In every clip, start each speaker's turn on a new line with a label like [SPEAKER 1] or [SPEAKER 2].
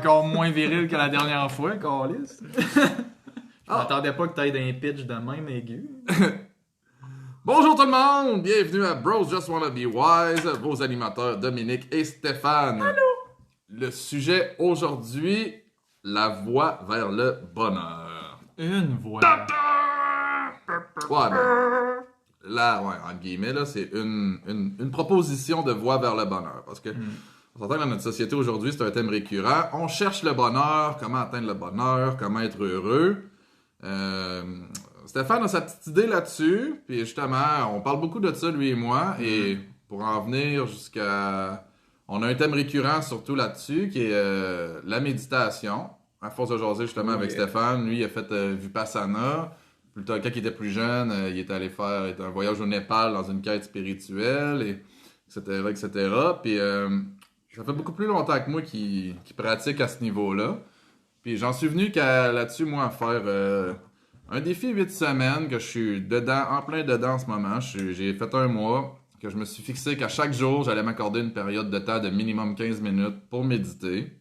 [SPEAKER 1] encore moins viril que la dernière fois, câlisse. Je m'attendais pas que t'ailles d'un pitch de même aigu.
[SPEAKER 2] Bonjour tout le monde, bienvenue à Bros Just Wanna Be Wise, vos animateurs Dominique et Stéphane.
[SPEAKER 1] Allô?
[SPEAKER 2] Le sujet aujourd'hui, la voie vers le bonheur.
[SPEAKER 1] Une voix.
[SPEAKER 2] Ouais, ben, là, ouais, entre guillemets, là, c'est une proposition de voie vers le bonheur. Parce que, on s'entend que dans notre société aujourd'hui, c'est un thème récurrent. On cherche le bonheur, comment atteindre le bonheur, comment être heureux. Stéphane a sa petite idée là-dessus, puis justement, on parle beaucoup de ça, lui et moi, et pour en venir jusqu'à... On a un thème récurrent surtout là-dessus, qui est la méditation. À force de jaser justement avec Stéphane, lui il a fait Vipassana. Plus tard, quand il était plus jeune, il est allé faire un voyage au Népal dans une quête spirituelle, et etc., etc. Puis ça fait beaucoup plus longtemps que moi qui pratique à ce niveau-là. Puis j'en suis venu là-dessus, moi, à faire un défi 8 semaines, que je suis dedans, en plein dedans en ce moment. J'ai fait un mois, que je me suis fixé qu'à chaque jour, j'allais m'accorder une période de temps de minimum 15 minutes pour méditer.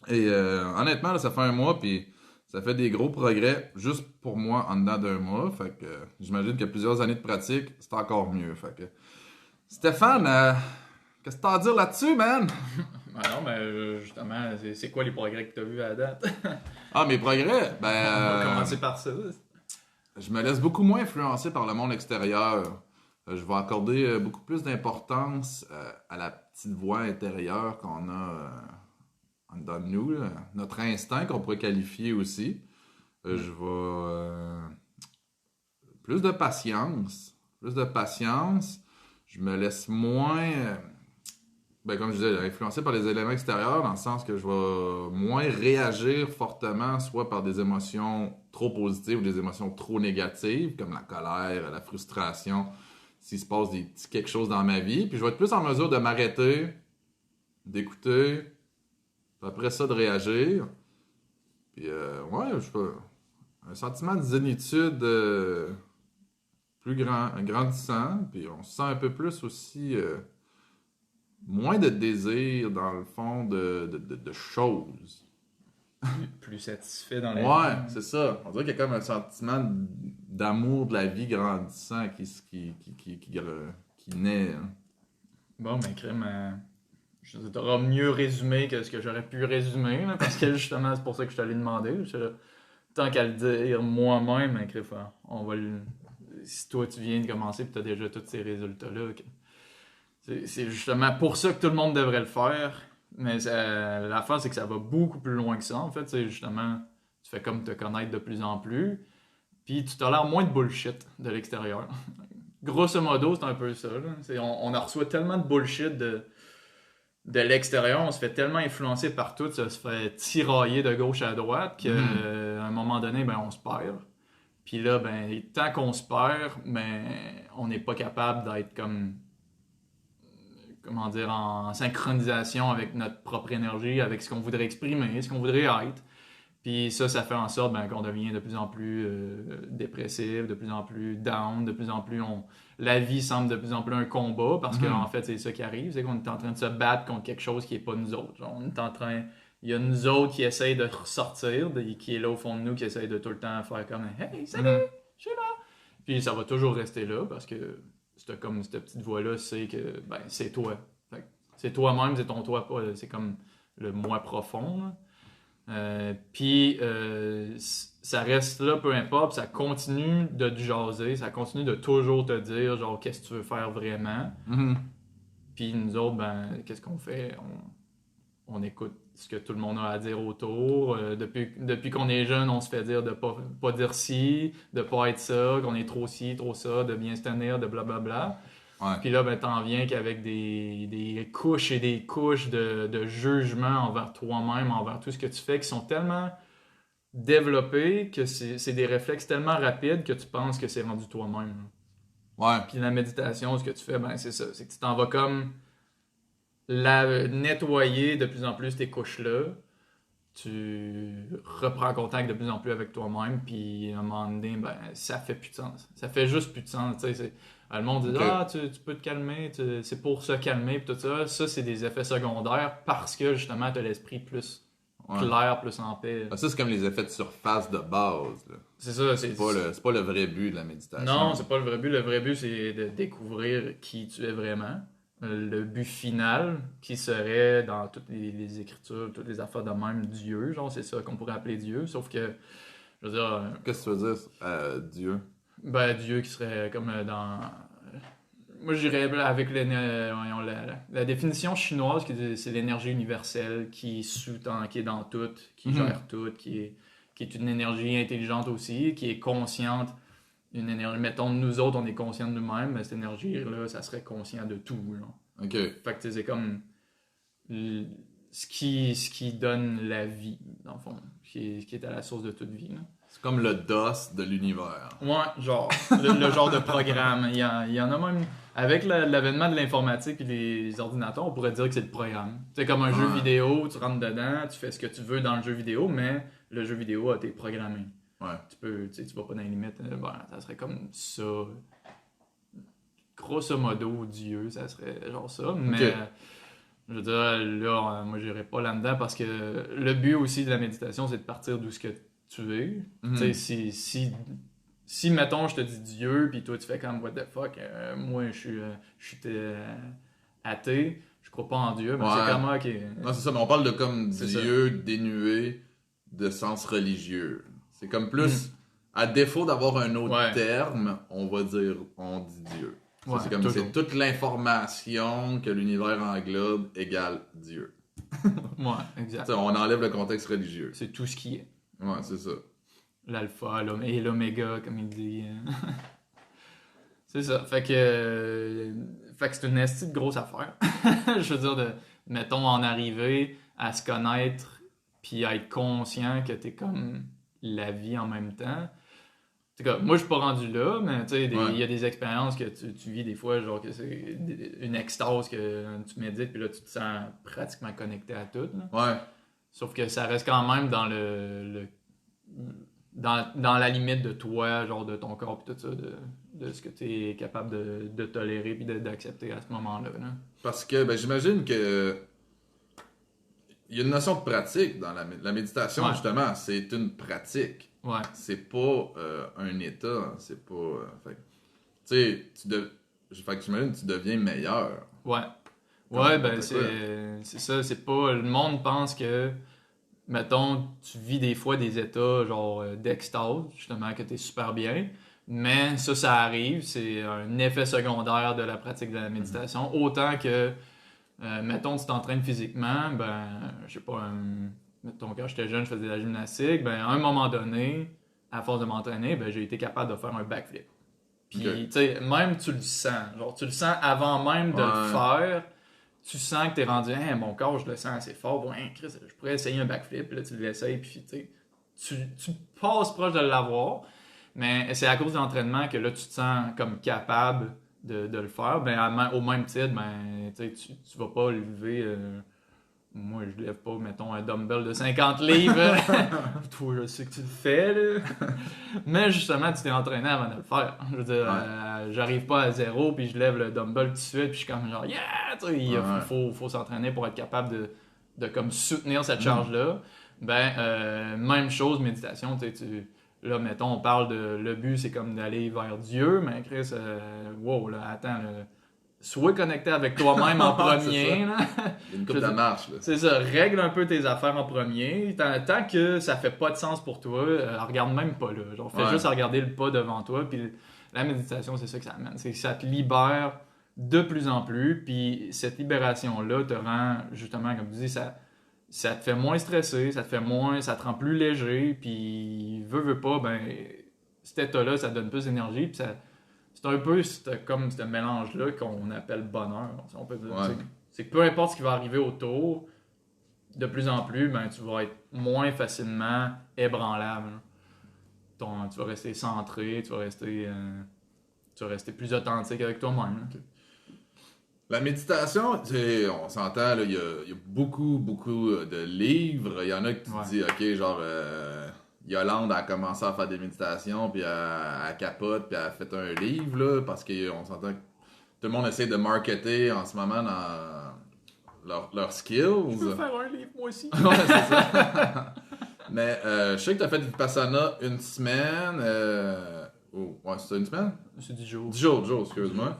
[SPEAKER 2] Et honnêtement, là, ça fait un mois, puis ça fait des gros progrès juste pour moi en dedans d'un mois. Fait que j'imagine que plusieurs années de pratique, c'est encore mieux. Fait que Stéphane, qu'est-ce que t'as à dire là-dessus, man?
[SPEAKER 1] Ben non, mais justement, c'est quoi les progrès que t'as vus à la date?
[SPEAKER 2] Ah, mes progrès?
[SPEAKER 1] On va commencer par ça.
[SPEAKER 2] Je me laisse beaucoup moins influencer par le monde extérieur. Je vais accorder beaucoup plus d'importance à la petite voix intérieure qu'on a en dedans de nous, là. Notre instinct qu'on pourrait qualifier aussi. Je vais... plus de patience. Plus de patience. Je me laisse moins... comme je disais, influencé par les éléments extérieurs, dans le sens que je vais moins réagir fortement, soit par des émotions trop positives ou des émotions trop négatives, comme la colère, la frustration, s'il se passe quelque chose dans ma vie. Puis je vais être plus en mesure de m'arrêter, d'écouter, puis après ça de réagir. Puis ouais, je peux... Un sentiment de zénitude plus grandissant, puis on se sent un peu plus aussi... moins de désir, dans le fond, de choses.
[SPEAKER 1] Plus satisfait dans la
[SPEAKER 2] Ouais,
[SPEAKER 1] vie.
[SPEAKER 2] c'est ça. On dirait qu'il y a comme un sentiment d'amour de la vie grandissant qui naît. Hein.
[SPEAKER 1] Bon, ben, crème, t'auras mieux résumé que ce que j'aurais pu résumer, là, parce que justement, c'est pour ça que je t'allais demander. Tant qu'à le dire moi-même, ben, crème, on va le... Si toi, tu viens de commencer et tu as déjà tous ces résultats-là, c'est justement pour ça que tout le monde devrait le faire. Mais l'affaire, c'est que ça va beaucoup plus loin que ça. En fait, c'est justement, tu fais comme te connaître de plus en plus. Puis tu tolères moins de bullshit de l'extérieur. Grosso modo, c'est un peu ça. Là. On en reçoit tellement de bullshit de l'extérieur, on se fait tellement influencer par tout, ça se fait tirailler de gauche à droite qu'à un moment donné, ben, on se perd. Puis là, ben, tant qu'on se perd, ben, on n'est pas capable d'être comme... comment dire, en synchronisation avec notre propre énergie, avec ce qu'on voudrait exprimer, ce qu'on voudrait être. Puis ça fait en sorte qu'on devient de plus en plus dépressif, de plus en plus down, de plus en plus... La vie semble de plus en plus un combat, parce qu'en fait, c'est ça qui arrive, c'est qu'on est en train de se battre contre quelque chose qui n'est pas nous autres. Genre, on est en train... Il y a nous autres qui essayent de ressortir, qui est là au fond de nous, qui essayent de tout le temps faire comme « Hey, salut, je suis là! » Puis ça va toujours rester là, parce que... comme cette petite voix-là, c'est que ben, c'est toi. C'est toi-même, c'est ton toi, c'est comme le moi profond. Puis ça reste là, peu importe, ça continue de te jaser, ça continue de toujours te dire genre qu'est-ce que tu veux faire vraiment. Puis nous autres, ben, qu'est-ce qu'on fait? On écoute ce que tout le monde a à dire autour. Depuis qu'on est jeune, on se fait dire de pas dire ci, de pas être ça, qu'on est trop ci, trop ça, de bien se tenir, de blablabla. Ouais. Puis là, ben, t'en viens qu'avec des couches et des couches de jugement envers toi-même, envers tout ce que tu fais, qui sont tellement développés que c'est des réflexes tellement rapides que tu penses que c'est rendu toi-même.
[SPEAKER 2] Ouais.
[SPEAKER 1] Puis la méditation, ce que tu fais, ben, c'est ça. C'est que tu t'en vas comme... nettoyer de plus en plus tes couches-là, tu reprends contact de plus en plus avec toi-même, puis à un moment donné, ben, ça fait plus de sens. Ça fait juste plus de sens. Le monde dit « tu peux te calmer, c'est pour se calmer », puis tout ça. Ça, c'est des effets secondaires parce que, justement, tu as l'esprit plus clair, plus en paix.
[SPEAKER 2] Ça, c'est comme les effets de surface de base. Là.
[SPEAKER 1] C'est ça,
[SPEAKER 2] c'est pas le vrai but de la méditation.
[SPEAKER 1] Non, c'est pas le vrai but. Le vrai but, c'est de découvrir qui tu es vraiment. Le but final, qui serait dans toutes les écritures, toutes les affaires de même, Dieu, genre, c'est ça qu'on pourrait appeler Dieu. Sauf que, je veux dire...
[SPEAKER 2] Qu'est-ce que tu veux dire, Dieu?
[SPEAKER 1] Ben, Dieu qui serait comme dans... Moi, je dirais avec la définition chinoise, c'est l'énergie universelle qui sous-tend, qui est dans tout, qui gère tout, qui est une énergie intelligente aussi, qui est consciente. Une énergie, mettons, nous autres, on est conscient de nous-mêmes, mais cette énergie-là, ça serait conscient de tout. Genre.
[SPEAKER 2] OK.
[SPEAKER 1] Fait que c'est comme ce qui donne la vie, dans le fond, qui est à la source de toute vie. Là.
[SPEAKER 2] C'est comme le DOS de l'univers.
[SPEAKER 1] Ouais, genre, le genre de programme. Il y en a même... Avec l'avènement de l'informatique et les ordinateurs, on pourrait dire que c'est le programme. C'est comme un jeu vidéo, tu rentres dedans, tu fais ce que tu veux dans le jeu vidéo, mais le jeu vidéo a été programmé.
[SPEAKER 2] Ouais.
[SPEAKER 1] Tu vas pas dans les limites. Ça serait comme ça. Grosso modo, Dieu, ça serait genre ça. Mais, je veux dire, là, moi, j'irais pas là-dedans parce que le but aussi de la méditation, c'est de partir d'où ce que tu es. Tu sais, si, mettons, je te dis Dieu, puis toi, tu fais comme, what the fuck, moi, je suis athée, je crois pas en Dieu, mais c'est comme, ok.
[SPEAKER 2] Non, c'est ça, mais on parle de comme Dieu dénué de sens religieux. C'est comme plus, à défaut d'avoir un autre terme, on dit Dieu. Ça, c'est comme, c'est toute l'information que l'univers englobe égale Dieu.
[SPEAKER 1] Ouais, exact.
[SPEAKER 2] T'sais, on enlève le contexte religieux.
[SPEAKER 1] C'est tout ce qui est.
[SPEAKER 2] Ouais, c'est ça.
[SPEAKER 1] L'alpha et l'oméga, comme il dit. C'est ça. Fait que c'est une esti de grosse affaire. Je veux dire, mettons, en arriver à se connaître puis à être conscient que t'es comme la vie en même temps. En tout cas, moi, je suis pas rendu là, mais tu sais, il y a des expériences que tu vis des fois, genre que c'est une extase que tu médites puis là, tu te sens pratiquement connecté à tout. Là.
[SPEAKER 2] Ouais.
[SPEAKER 1] Sauf que ça reste quand même dans dans la limite de toi, genre de ton corps pis tout ça, de ce que tu es capable de tolérer puis d'accepter à ce moment-là. Là.
[SPEAKER 2] Parce que j'imagine que il y a une notion de pratique dans la méditation, justement. C'est une pratique.
[SPEAKER 1] Ouais.
[SPEAKER 2] C'est pas un état. C'est pas... tu sais, fait que j'imagine que tu deviens meilleur.
[SPEAKER 1] Ouais. Ouais, ben c'est ça. C'est pas... Le monde pense que... Mettons, tu vis des fois des états genre d'extase, justement, que t'es super bien. Mais ça arrive. C'est un effet secondaire de la pratique de la méditation. Autant que, mettons, tu t'entraînes physiquement, je sais pas, mettons, quand j'étais jeune, je faisais de la gymnastique, à un moment donné, à force de m'entraîner, j'ai été capable de faire un backflip. Puis, tu sais, même tu le sens. Genre, tu le sens avant même de le faire. Tu sens que t'es rendu, mon corps, je le sens assez fort. Bon, Chris, je pourrais essayer un backflip. Puis là, tu l'essayes, puis tu passes proche de l'avoir. Mais c'est à cause de l'entraînement que là, tu te sens comme capable de le faire. Au même titre, tu vas pas lever. Moi, je lève pas, mettons, un dumbbell de 50 livres. Toi, je sais que tu le fais, là. Mais justement, tu t'es entraîné avant de le faire. Je veux dire, j'arrive pas à zéro, puis je lève le dumbbell tout de suite, puis je suis comme genre, il faut s'entraîner pour être capable de comme soutenir cette charge-là. Même chose, méditation, là, mettons, on parle de, le but, c'est comme d'aller vers Dieu, mais Chris, attends, sois connecté avec toi-même en premier. Là.
[SPEAKER 2] Il y a une couple de marche. Là.
[SPEAKER 1] C'est ça, règle un peu tes affaires en premier. Tant que ça fait pas de sens pour toi, regarde même pas là. Genre, fais juste à regarder le pas devant toi. Puis la méditation, c'est ça que ça amène. C'est que ça te libère de plus en plus. Puis cette libération-là te rend, justement, comme tu dis, ça te fait moins stressé, ça te rend plus léger. Puis veux pas, cet état-là, ça te donne plus d'énergie. Puis c'est un peu comme ce mélange-là qu'on appelle bonheur. On peut dire. C'est que peu importe ce qui va arriver autour, de plus en plus, tu vas être moins facilement ébranlable. Tu vas rester centré, tu vas rester plus authentique avec toi-même.
[SPEAKER 2] La méditation, on s'entend, il y a beaucoup de livres. Il y en a que tu dis, ok, genre... Yolande a commencé à faire des méditations, puis elle capote, puis elle a fait un livre, là, parce qu'on s'entend que tout le monde essaie de marketer en ce moment leurs skills.
[SPEAKER 1] Je veux faire un livre, moi aussi.
[SPEAKER 2] Ouais, c'est ça. Mais je sais que tu as fait Vipassana une semaine. Ouais, c'était une semaine?
[SPEAKER 1] C'est 10 jours.
[SPEAKER 2] 10 jours, excuse-moi.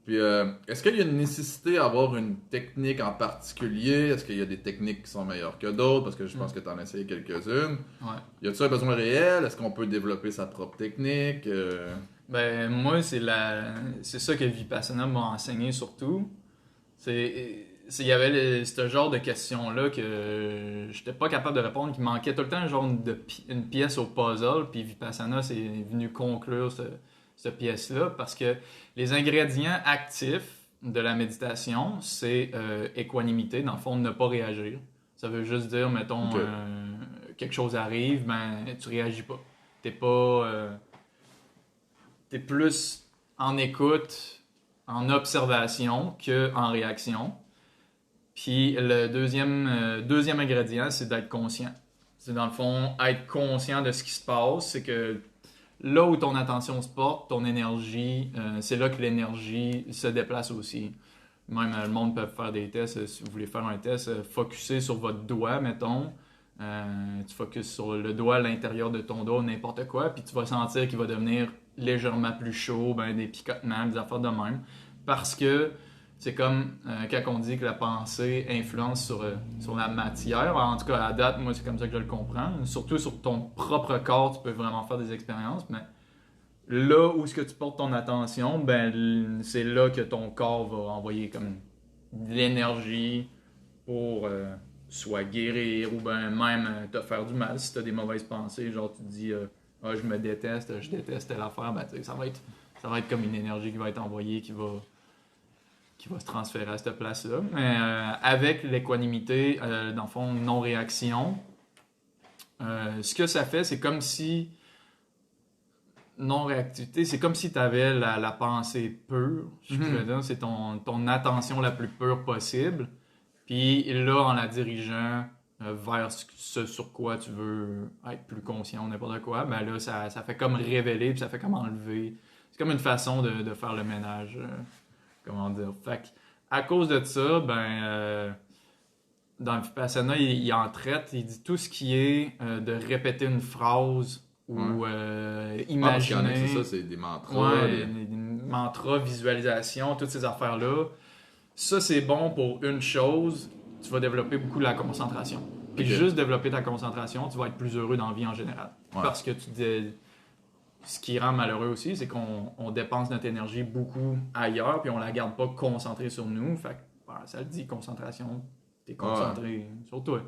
[SPEAKER 2] Puis, est-ce qu'il y a une nécessité à avoir une technique en particulier? Est-ce qu'il y a des techniques qui sont meilleures que d'autres? Parce que je pense que tu en as essayé quelques-unes.
[SPEAKER 1] Ouais.
[SPEAKER 2] Y a-t-il un besoin réel? Est-ce qu'on peut développer sa propre technique?
[SPEAKER 1] Ben, moi, c'est ça que Vipassana m'a enseigné surtout. Il y avait ce genre de questions-là que j'étais pas capable de répondre, qui manquait tout le temps une pièce au puzzle, puis Vipassana c'est venu conclure cette pièce-là, parce que les ingrédients actifs de la méditation, c'est équanimité, dans le fond, ne pas réagir. Ça veut juste dire, mettons,
[SPEAKER 2] Ok.
[SPEAKER 1] quelque chose arrive, ben tu réagis pas. T'es pas... t'es plus en écoute, en observation que en réaction. Puis le deuxième ingrédient, c'est d'être conscient. C'est dans le fond, être conscient de ce qui se passe. C'est que là où ton attention se porte, ton énergie, c'est là que l'énergie se déplace aussi. Même le monde peut faire des tests. Si vous voulez faire un test, focuser sur votre doigt, mettons. Tu focuses sur le doigt à l'intérieur de ton doigt, n'importe quoi, puis tu vas sentir qu'il va devenir légèrement plus chaud, ben, des picotements, des affaires de même. Parce que c'est comme quand on dit que la pensée influence sur la matière. En tout cas, à date, moi, c'est comme ça que je le comprends. Surtout sur ton propre corps, tu peux vraiment faire des expériences, mais là où est-ce que tu portes ton attention, ben, c'est là que ton corps va envoyer comme de l'énergie pour soit guérir ou ben même te faire du mal si tu as des mauvaises pensées. Genre, tu te dis ah, je me déteste, je déteste telle affaire, ben, ça va être comme une énergie qui va être envoyée, qui va se transférer à cette place-là. Mais avec l'équanimité, dans le fond, non-réaction, ce que ça fait, c'est comme si non-réactivité, c'est comme si tu avais la pensée pure, je pourrais dire, c'est ton attention la plus pure possible. Puis là, en la dirigeant vers ce sur quoi tu veux être plus conscient, n'importe quoi, ben là, ça fait comme révéler, puis ça fait comme enlever. C'est comme une façon de faire le ménage. Comment dire? Fait que, à cause de ça, dans le Vipassana, il en traite, il dit tout ce qui est de répéter une phrase ou
[SPEAKER 2] Parce qu'il y en a,
[SPEAKER 1] imaginer.
[SPEAKER 2] c'est ça, c'est des mantras.
[SPEAKER 1] Ouais, des mantras, visualisation, toutes ces affaires-là. Ça, c'est bon pour une chose, tu vas développer beaucoup la concentration. Puis
[SPEAKER 2] Ok.
[SPEAKER 1] juste développer ta concentration, tu vas être plus heureux dans la vie en général.
[SPEAKER 2] Ouais.
[SPEAKER 1] Parce que ce qui rend malheureux aussi, c'est qu'on dépense notre énergie beaucoup ailleurs, puis on la garde pas concentrée sur nous. Fait que, ça le dit, concentration, t'es concentré sur toi.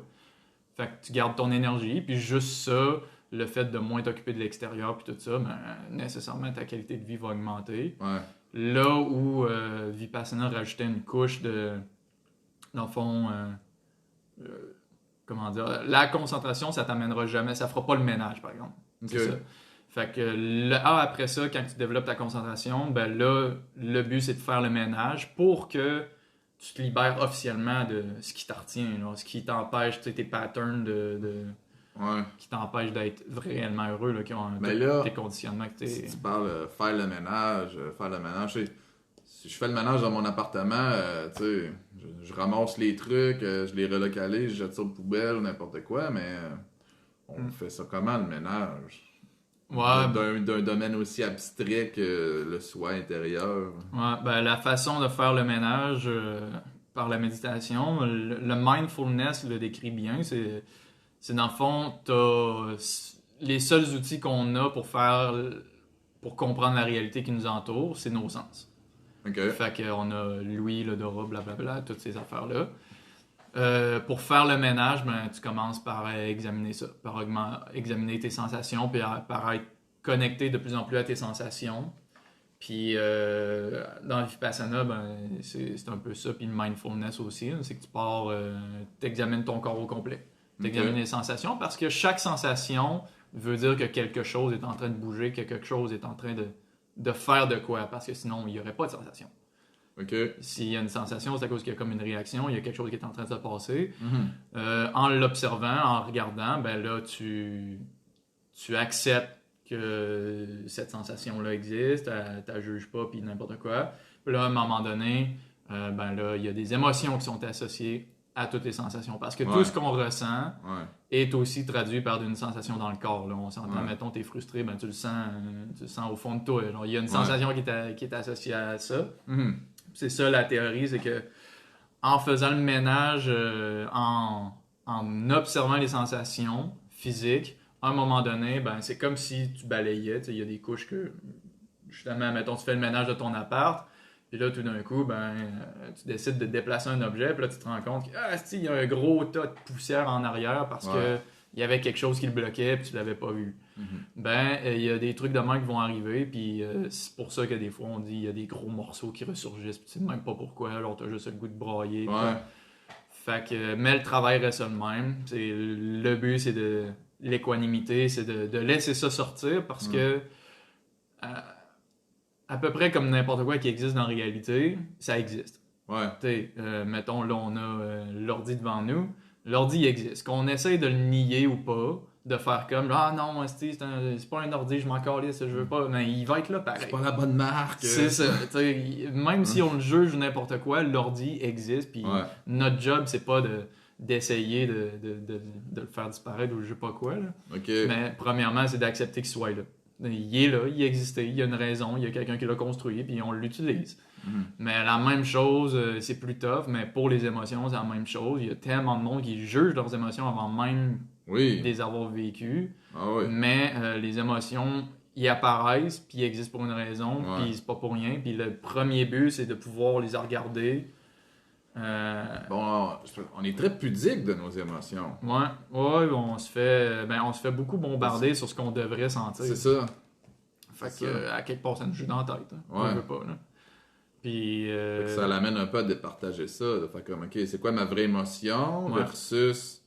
[SPEAKER 1] Fait que tu gardes ton énergie, puis juste ça, le fait de moins t'occuper de l'extérieur, puis tout ça, ben, nécessairement ta qualité de vie va augmenter.
[SPEAKER 2] Ouais.
[SPEAKER 1] Là où Vipassana rajoutait une couche dans le fond, comment dire, la concentration, ça t'amènera jamais, ça fera pas le ménage, par exemple. C'est ça. Fait que après ça, quand tu développes ta concentration, ben là, le but, c'est de faire le ménage pour que tu te libères officiellement de ce qui t'artient, là, ce qui t'empêche, tu sais, tes patterns
[SPEAKER 2] Ouais.
[SPEAKER 1] qui t'empêchent d'être réellement heureux, là, qui ont
[SPEAKER 2] Mais là,
[SPEAKER 1] tes conditionnements que
[SPEAKER 2] si
[SPEAKER 1] t'es...
[SPEAKER 2] tu parles faire le ménage, tu sais, si je fais le ménage dans mon appartement, tu sais, je ramasse les trucs, je les relocalise, je jette ça aux poubelles ou n'importe quoi, mais on fait ça comment le ménage?
[SPEAKER 1] Ouais,
[SPEAKER 2] D'un domaine aussi abstrait que le soi intérieur.
[SPEAKER 1] ouais, ben, la façon de faire le ménage par la méditation, le mindfulness le décrit bien. C'est dans le fond, les seuls outils qu'on a pour comprendre la réalité qui nous entoure, c'est nos sens.
[SPEAKER 2] Ok.
[SPEAKER 1] Fait qu'on a l'ouïe, l'odorat, blablabla, toutes ces affaires-là. Pour faire le ménage, ben, tu commences par examiner ça, par examiner tes sensations, puis par être connecté de plus en plus à tes sensations. Puis dans le Vipassana, ben, c'est un peu ça, puis le mindfulness aussi, hein, c'est que tu pars, t'examines ton corps au complet. T'examines les sensations, parce que chaque sensation veut dire que quelque chose est en train de bouger, que quelque chose est en train de faire de quoi, parce que sinon, il n'y aurait pas de sensation.
[SPEAKER 2] Ok.
[SPEAKER 1] S'il y a une sensation, c'est à cause qu'il y a comme une réaction, il y a quelque chose qui est en train de se passer.
[SPEAKER 2] Mhm.
[SPEAKER 1] En l'observant, en regardant, ben là, tu acceptes que cette sensation-là existe, tu la juges pas, puis n'importe quoi. Puis là, à un moment donné, ben là, il y a des émotions qui sont associées à toutes les sensations. Parce que tout
[SPEAKER 2] Ouais.
[SPEAKER 1] ce qu'on ressent
[SPEAKER 2] Ouais.
[SPEAKER 1] est aussi traduit par une sensation dans le corps. Là. On s'entend,
[SPEAKER 2] Ouais.
[SPEAKER 1] mettons, t'es frustré, ben tu le sens au fond de toi. Genre, il y a une
[SPEAKER 2] Ouais.
[SPEAKER 1] sensation qui est associée à ça.
[SPEAKER 2] Mhm.
[SPEAKER 1] C'est ça la théorie, c'est que en faisant le ménage, en observant les sensations physiques, à un moment donné, ben, c'est comme si tu balayais. Il y a des couches que, justement, mettons, tu fais le ménage de ton appart, puis là, tout d'un coup, ben, tu décides de déplacer un objet, puis là, tu te rends compte qu'il y a un gros tas de poussière en arrière parce
[SPEAKER 2] Ouais.
[SPEAKER 1] que il y avait quelque chose qui le bloquait, puis tu l'avais pas vu.
[SPEAKER 2] Mhm.
[SPEAKER 1] Ben, il y a des trucs de même qui vont arriver, puis c'est pour ça que des fois, on dit il y a des gros morceaux qui ressurgissent, puis tu sais même pas pourquoi, alors t'as juste le goût de brailler.
[SPEAKER 2] Ouais.
[SPEAKER 1] Fait que, mais le travail reste le même. Le but, c'est de l'équanimité, c'est de laisser ça sortir parce que, à peu près comme n'importe quoi qui existe dans la réalité, ça existe.
[SPEAKER 2] Ouais.
[SPEAKER 1] Mettons, là, on a l'ordi devant nous. L'ordi il existe. Qu'on essaye de le nier ou pas, de faire comme ah non, c'est pas un ordi, je m'en calisse, je veux pas. Mais il va être là pareil.
[SPEAKER 2] C'est pas la bonne marque.
[SPEAKER 1] C'est ça. Même si on le juge n'importe quoi, l'ordi existe. Puis
[SPEAKER 2] Ouais.
[SPEAKER 1] notre job, c'est pas d'essayer de le faire disparaître ou je sais pas quoi. Là.
[SPEAKER 2] Ok.
[SPEAKER 1] Mais premièrement, c'est d'accepter qu'il soit là. Il est là, il existait, il y a une raison, il y a quelqu'un qui l'a construit, puis on l'utilise.
[SPEAKER 2] Mhm.
[SPEAKER 1] Mais la même chose, c'est plus tough, mais pour les émotions, c'est la même chose. Il y a tellement de monde qui juge leurs émotions avant même
[SPEAKER 2] Oui.
[SPEAKER 1] de les avoir vécues.
[SPEAKER 2] Ah oui.
[SPEAKER 1] Mais les émotions, ils apparaissent, puis ils existent pour une raison,
[SPEAKER 2] Ouais.
[SPEAKER 1] puis c'est pas pour rien. Puis le premier but, c'est de pouvoir les regarder.
[SPEAKER 2] Bon, on est très pudique de nos émotions.
[SPEAKER 1] Ouais, on se fait beaucoup bombarder sur ce qu'on devrait sentir.
[SPEAKER 2] C'est ça.
[SPEAKER 1] Fait
[SPEAKER 2] c'est
[SPEAKER 1] que,
[SPEAKER 2] ça.
[SPEAKER 1] à quelque part, ça nous joue dans la tête. Hein.
[SPEAKER 2] Ouais.
[SPEAKER 1] On veut pas, là. Puis.
[SPEAKER 2] Fait que ça l'amène un peu à départager ça, de faire comme, ok, c'est quoi ma vraie émotion
[SPEAKER 1] Ouais.
[SPEAKER 2] versus,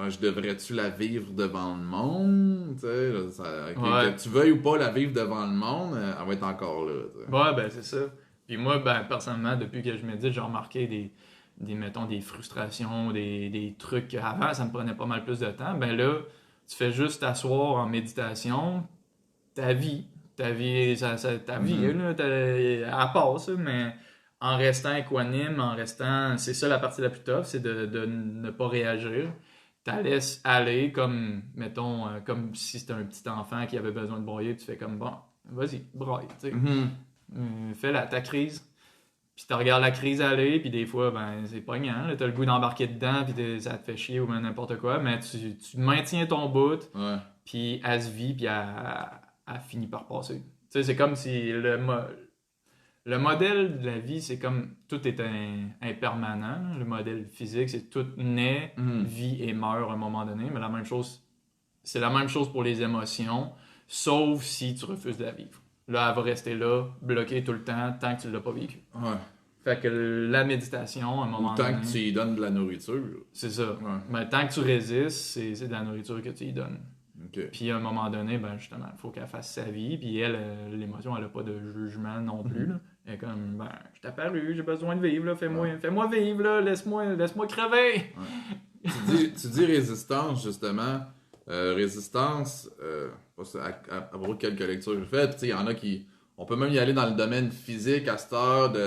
[SPEAKER 2] je devrais-tu la vivre devant le monde, tu sais, là, ok,
[SPEAKER 1] Ouais.
[SPEAKER 2] que tu veuilles ou pas la vivre devant le monde, elle va être encore là, tu sais.
[SPEAKER 1] Ouais, ben c'est ça. Puis moi, ben personnellement, depuis que je médite, j'ai remarqué mettons, des frustrations, des trucs qu'avant, ça me prenait pas mal plus de temps. Ben là, tu fais juste t'asseoir en méditation, ta vie, ta vie, là, elle passe, mais en restant équanime, c'est ça la partie la plus tough, c'est de ne pas réagir. Tu laisses aller comme, mettons, comme si c'était un petit enfant qui avait besoin de broyer, tu fais comme, bon, vas-y, broye, tu sais.
[SPEAKER 2] Mhm.
[SPEAKER 1] Fais ta crise. Puis tu regardes la crise aller, puis des fois, ben, c'est pognant. T'as le goût d'embarquer dedans, puis ça te fait chier ou n'importe quoi, mais tu maintiens ton bout,
[SPEAKER 2] Ouais.
[SPEAKER 1] puis elle se vit, puis elle finit par passer. Tu sais, c'est comme si le modèle de la vie, c'est comme tout est impermanent. Le modèle physique, c'est tout naît, vit et meurt à un moment donné, mais c'est la même chose pour les émotions, sauf si tu refuses de la vivre. Là, elle va rester là, bloquée tout le temps, tant que tu ne l'as pas vécu.
[SPEAKER 2] Ouais.
[SPEAKER 1] Fait que la méditation, à un moment
[SPEAKER 2] Ou tant
[SPEAKER 1] donné...
[SPEAKER 2] que tu y donnes de la nourriture.
[SPEAKER 1] C'est ça.
[SPEAKER 2] Ouais.
[SPEAKER 1] Mais tant que tu résistes, c'est de la nourriture que tu y donnes.
[SPEAKER 2] Ok.
[SPEAKER 1] Puis à un moment donné, ben justement, il faut qu'elle fasse sa vie. Puis elle, l'émotion, elle n'a pas de jugement non plus. Là. Elle est comme, ben, je t'ai apparu, j'ai besoin de vivre, là, fais-moi vivre, là, laisse-moi crever.
[SPEAKER 2] Ouais. tu dis résistance, justement. Résistance, à propos de quelques lectures que j'ai faites, puis tu sais, il y en a qui. On peut même y aller dans le domaine physique à cette heure de.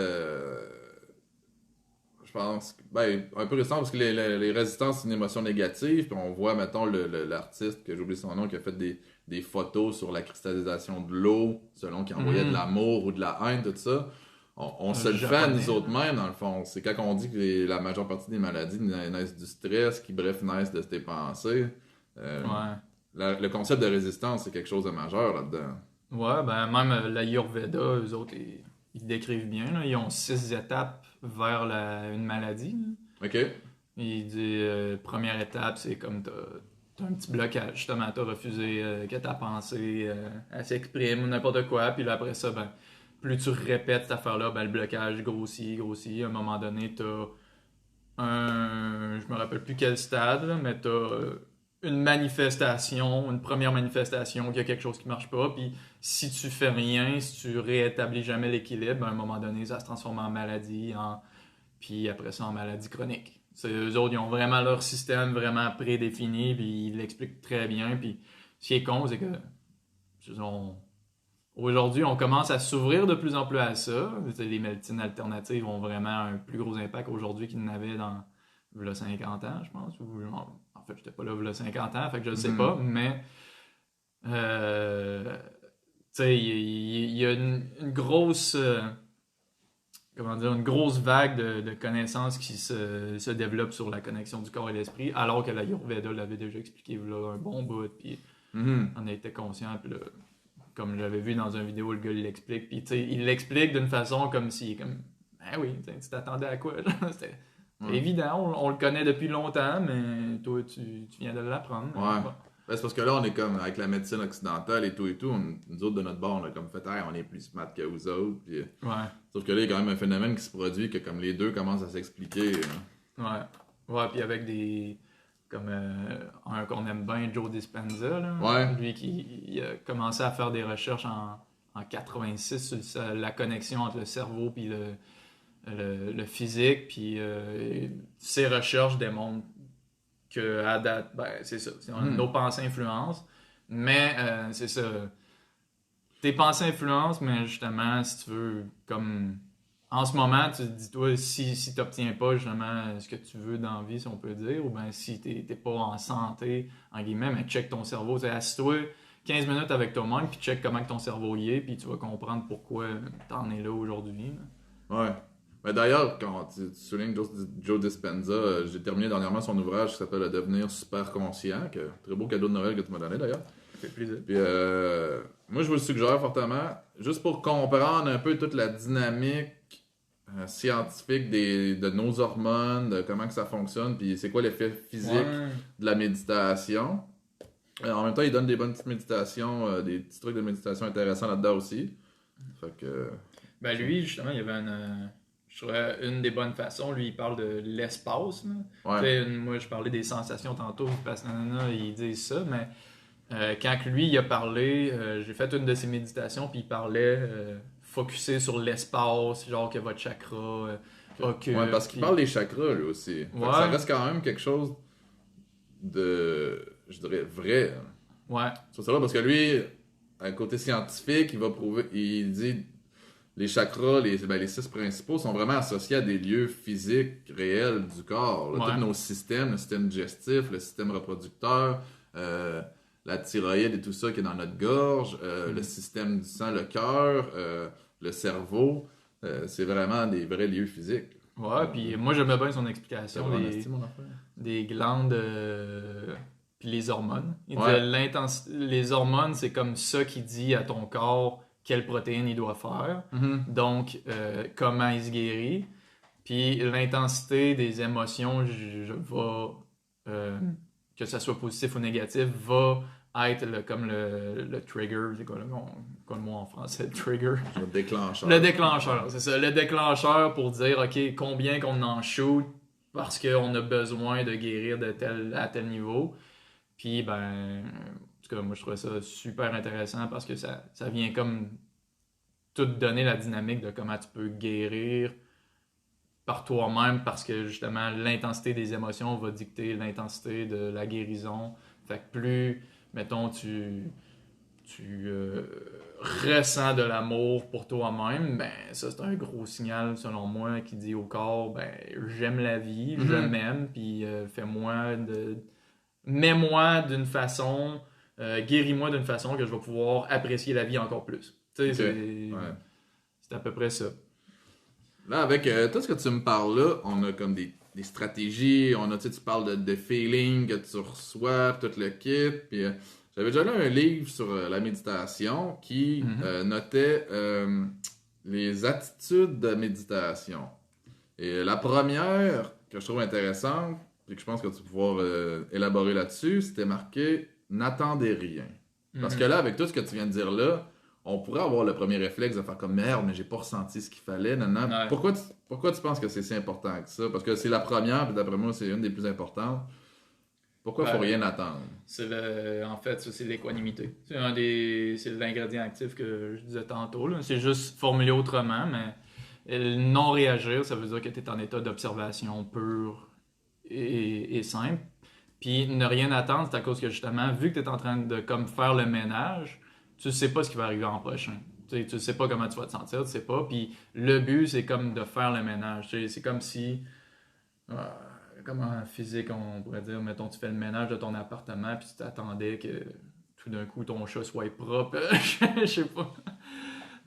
[SPEAKER 2] Je pense. Ben, un peu récent, parce que les résistances, c'est une émotion négative, puis on voit, mettons, l'artiste, que j'oublie son nom, qui a fait des photos sur la cristallisation de l'eau, selon qu'il envoyait de l'amour ou de la haine, tout ça. On se le fait à nous autres mêmes, dans le fond. C'est quand on dit que la majeure partie des maladies naissent du stress, qui, bref, naissent de tes pensées. Le concept de résistance, c'est quelque chose de majeur là-dedans.
[SPEAKER 1] Ouais, ben même l'Ayurveda, eux autres, ils décrivent bien. Là. Ils ont 6 étapes vers une maladie. Là.
[SPEAKER 2] OK.
[SPEAKER 1] Il dit, première étape, c'est comme t'as un petit blocage. Justement, t'as refusé que ta pensée elle s'exprime ou n'importe quoi. Puis là, après ça, ben, plus tu répètes cette affaire-là, ben, le blocage grossit. À un moment donné, t'as je me rappelle plus quel stade, là, mais t'as une première manifestation, qu'il y a quelque chose qui marche pas, puis si tu fais rien, si tu réétablis jamais l'équilibre, à un moment donné, ça se transforme en maladie, puis après ça, en maladie chronique. Eux autres, ils ont vraiment leur système vraiment prédéfini, puis ils l'expliquent très bien, puis ce qui est con, c'est que Aujourd'hui, on commence à s'ouvrir de plus en plus à ça. Les médecines alternatives ont vraiment un plus gros impact aujourd'hui qu'ils n'avaient dans v'là 50 ans, je pense. En fait, j'étais pas là v'là 50 ans, fait que je le sais pas, mais tu sais, il y a une grosse comment dire, une grosse vague de connaissances qui se développe sur la connexion du corps et l'esprit, alors que l'Ayurveda l'avait déjà expliqué là, un bon bout, puis on était conscient, puis là, comme j'avais vu dans une vidéo, le gars il l'explique, puis tu sais, il l'explique d'une façon comme si, comme, ben oui, tu t'attendais à quoi? C'était évident, on le connaît depuis longtemps, mais toi, tu viens de l'apprendre.
[SPEAKER 2] Ouais. Ben, c'est parce que là, on est comme avec la médecine occidentale et tout, nous autres de notre bord, on a comme fait, hey, on est plus smart que vous autres. Puis, sauf que là, il y a quand même un phénomène qui se produit que comme les deux commencent à s'expliquer.
[SPEAKER 1] Ouais, puis avec des. Comme un qu'on aime bien, Joe Dispenza, là, lui qui il a commencé à faire des recherches en 86 sur la connexion entre le cerveau et le physique, puis ses recherches démontrent que à date, ben, c'est ça, nos pensées influencent, mais c'est ça, tes pensées influencent, mais justement, si tu veux, comme en ce moment, tu te dis, toi, si tu n'obtiens pas justement ce que tu veux dans la vie, si on peut dire, ou bien si tu n'es pas en santé, en guillemets, mais check ton cerveau. Assis-toi 15 minutes avec toi-même, puis check comment ton cerveau y est, puis tu vas comprendre pourquoi tu en es là aujourd'hui.
[SPEAKER 2] Ouais. Mais d'ailleurs, quand tu soulignes Joe Dispenza, j'ai terminé dernièrement son ouvrage qui s'appelle Le devenir super conscient, que très beau cadeau de Noël que tu m'as donné d'ailleurs.
[SPEAKER 1] Ça fait plaisir.
[SPEAKER 2] Puis moi, je vous le suggère fortement, juste pour comprendre un peu toute la dynamique scientifique de nos hormones, de comment que ça fonctionne, puis c'est quoi l'effet physique de la méditation. En même temps, il donne des bonnes petites méditations, des petits trucs de méditation intéressants là-dedans aussi. Fait que...
[SPEAKER 1] Ben lui, justement, il y avait je trouvais une des bonnes façons, lui, il parle de l'espace. Moi, je parlais des sensations tantôt, parce que ils disent ça, mais quand lui, il a parlé, j'ai fait une de ses méditations, puis il parlait focusé sur l'espace, genre que votre chakra occupe.
[SPEAKER 2] Ouais, parce qu'il parle des chakras, lui aussi. Ça reste quand même quelque chose de, je dirais, vrai.
[SPEAKER 1] Ouais.
[SPEAKER 2] C'est ça, parce que lui, à côté scientifique, il va prouver, il dit les chakras, les 6 principaux, sont vraiment associés à des lieux physiques réels du corps. Là. Tous nos systèmes, le système digestif, le système reproducteur, la thyroïde et tout ça qui est dans notre gorge, le système du sang, le cœur, le cerveau, c'est vraiment des vrais lieux physiques.
[SPEAKER 1] Ouais, puis moi j'aimais bien son explication des glandes puis les hormones. Il disait les hormones, c'est comme ça qui dit à ton corps quelle protéine il doit faire, donc comment il se guérit. Puis l'intensité des émotions, que ça soit positif ou négatif, va être comme le trigger, c'est quoi le mot en français, le trigger?
[SPEAKER 2] Le déclencheur.
[SPEAKER 1] Le déclencheur, c'est ça. Le déclencheur pour dire, OK, combien qu'on en shoot parce qu'on a besoin de guérir à tel niveau. Puis, ben, en tout cas, moi, je trouvais ça super intéressant parce que ça vient comme tout donner la dynamique de comment tu peux guérir par toi-même parce que, justement, l'intensité des émotions va dicter l'intensité de la guérison. Fait que plus, mettons, tu ressens de l'amour pour toi-même, ben ça c'est un gros signal selon moi qui dit au corps, ben j'aime la vie, je m'aime, puis mets-moi d'une façon, guéris-moi d'une façon que je vais pouvoir apprécier la vie encore plus. Tu sais, c'est à peu près ça.
[SPEAKER 2] Là, avec tout ce que tu me parles là, on a comme des stratégies, tu parles de feeling que tu reçois, tout le kit, puis j'avais déjà lu un livre sur la méditation qui notait les attitudes de méditation. Et la première que je trouve intéressante, et que je pense que tu vas pouvoir élaborer là-dessus, c'était marqué « N'attendez rien ». Parce que là, avec tout ce que tu viens de dire là, on pourrait avoir le premier réflexe de faire comme merde, mais j'ai pas ressenti ce qu'il fallait. Ouais. Pourquoi tu penses que c'est si important que ça? Parce que c'est la première, puis d'après moi, c'est une des plus importantes. Pourquoi il faut rien attendre?
[SPEAKER 1] En fait, ça, c'est l'équanimité. C'est l'ingrédient actif que je disais tantôt. Là. C'est juste formulé autrement, mais non réagir, ça veut dire que tu es en état d'observation pure et simple. Puis ne rien attendre, c'est à cause que justement, vu que tu es en train de comme faire le ménage, tu sais pas ce qui va arriver en prochain. Tu sais pas comment tu vas te sentir, tu sais pas. Puis le but, c'est comme de faire le ménage. C'est comme si, euh, comme en physique, on pourrait dire, mettons, tu fais le ménage de ton appartement, puis tu t'attendais que tout d'un coup ton chat soit propre. Je sais pas.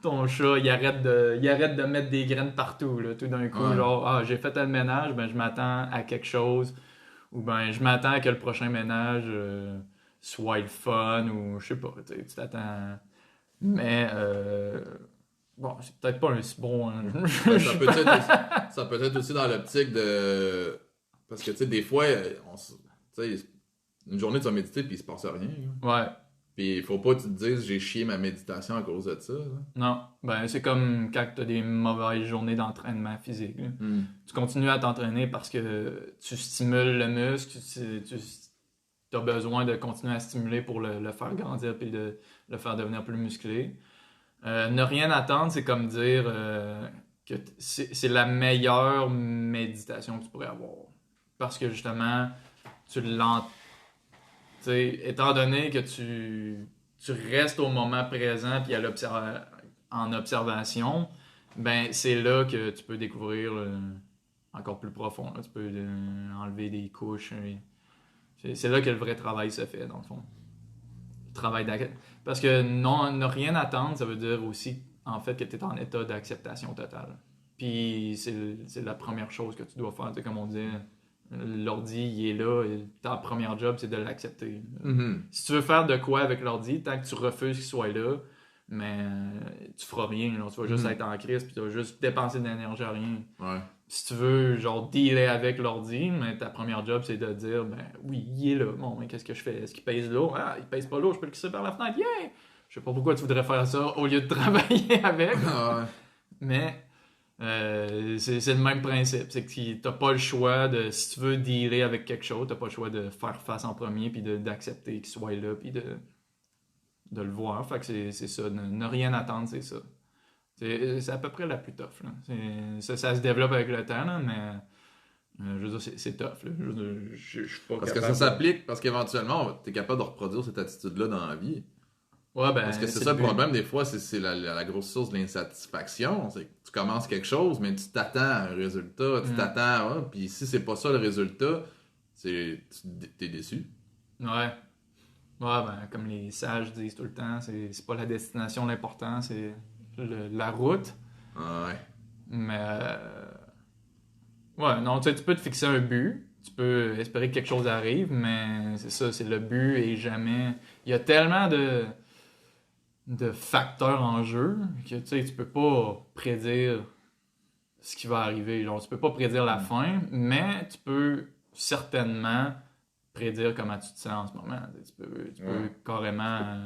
[SPEAKER 1] Ton chat, il arrête de mettre des graines partout. Là. Tout d'un coup,
[SPEAKER 2] Ouais.
[SPEAKER 1] genre, ah, j'ai fait le ménage, ben je m'attends à quelque chose. Ou ben je m'attends à que le prochain ménage soit le fun, ou je sais pas, tu t'attends. Mais bon, c'est peut-être pas un si bon. Hein.
[SPEAKER 2] Ben, ça peut être aussi dans l'optique de. Parce que, tu sais, des fois, tu sais, une journée, tu vas méditer puis il se passe rien. Là.
[SPEAKER 1] Ouais,
[SPEAKER 2] Puis il faut pas que tu te dises j'ai chié ma méditation à cause de ça. Là.
[SPEAKER 1] non. Ben, c'est comme quand tu as des mauvaises journées d'entraînement physique. Là.
[SPEAKER 2] Hmm.
[SPEAKER 1] Tu continues à t'entraîner parce que tu stimules le muscle, tu as besoin de continuer à stimuler pour le faire grandir puis le faire devenir plus musclé. Ne rien attendre, c'est comme dire que c'est la meilleure méditation que tu pourrais avoir. Parce que justement, tu l'entends. Étant donné que tu restes au moment présent puis en observation, ben c'est là que tu peux découvrir encore plus profond. Là. Tu peux enlever des couches. C'est là que le vrai travail se fait, dans le fond. Travail Parce que non, ne rien attendre, ça veut dire aussi, en fait, que tu es en état d'acceptation totale. Puis c'est la première chose que tu dois faire. Comme on dit, l'ordi, il est là, et ta première job, c'est de l'accepter.
[SPEAKER 2] Mhm.
[SPEAKER 1] Si tu veux faire de quoi avec l'ordi, tant que tu refuses qu'il soit là, mais tu feras rien. Là. Tu vas juste être en crise, puis tu vas juste dépenser de l'énergie à rien.
[SPEAKER 2] Ouais.
[SPEAKER 1] Si tu veux, genre, dealer avec l'ordi, mais ta première job, c'est de dire, ben oui, il est là. Bon, mais qu'est-ce que je fais? Est-ce qu'il pèse l'eau? Ah, il pèse pas l'eau, je peux le crisser par la fenêtre. Yeah! Je sais pas pourquoi tu voudrais faire ça au lieu de travailler avec,
[SPEAKER 2] Ah,
[SPEAKER 1] mais c'est le même principe. C'est que t'as pas le choix de, si tu veux dealer avec quelque chose, t'as pas le choix de faire face en premier, puis d'accepter qu'il soit là, puis de le voir. Fait que c'est ça. Ne rien attendre, c'est ça. C'est à peu près la plus tough. Là. Ça se développe avec le temps, là, mais je veux dire, c'est tough. Là. Je suis pas
[SPEAKER 2] parce que
[SPEAKER 1] capable
[SPEAKER 2] ça s'applique, parce qu'éventuellement, tu es capable de reproduire cette attitude-là dans la vie.
[SPEAKER 1] Ouais, ben,
[SPEAKER 2] Parce que c'est
[SPEAKER 1] c'est
[SPEAKER 2] ça
[SPEAKER 1] le
[SPEAKER 2] le
[SPEAKER 1] but.
[SPEAKER 2] problème, des fois, c'est la grosse source de l'insatisfaction. C'est que tu commences quelque chose, mais tu t'attends à un résultat, tu t'attends à. Puis si c'est pas ça le résultat, t'es déçu.
[SPEAKER 1] Ouais. Ouais, ben, comme les sages disent tout le temps, c'est pas la destination l'important, c'est la route.
[SPEAKER 2] Ah ouais.
[SPEAKER 1] Mais, ouais, non, tu sais, tu peux te fixer un but, tu peux espérer que quelque chose arrive, mais c'est ça, c'est le but et jamais. Il y a tellement de facteurs en jeu que tu sais, tu peux pas prédire ce qui va arriver. Genre, tu peux pas prédire la fin, mais tu peux certainement prédire comment tu te sens en ce moment. Tu peux
[SPEAKER 2] Ouais.
[SPEAKER 1] carrément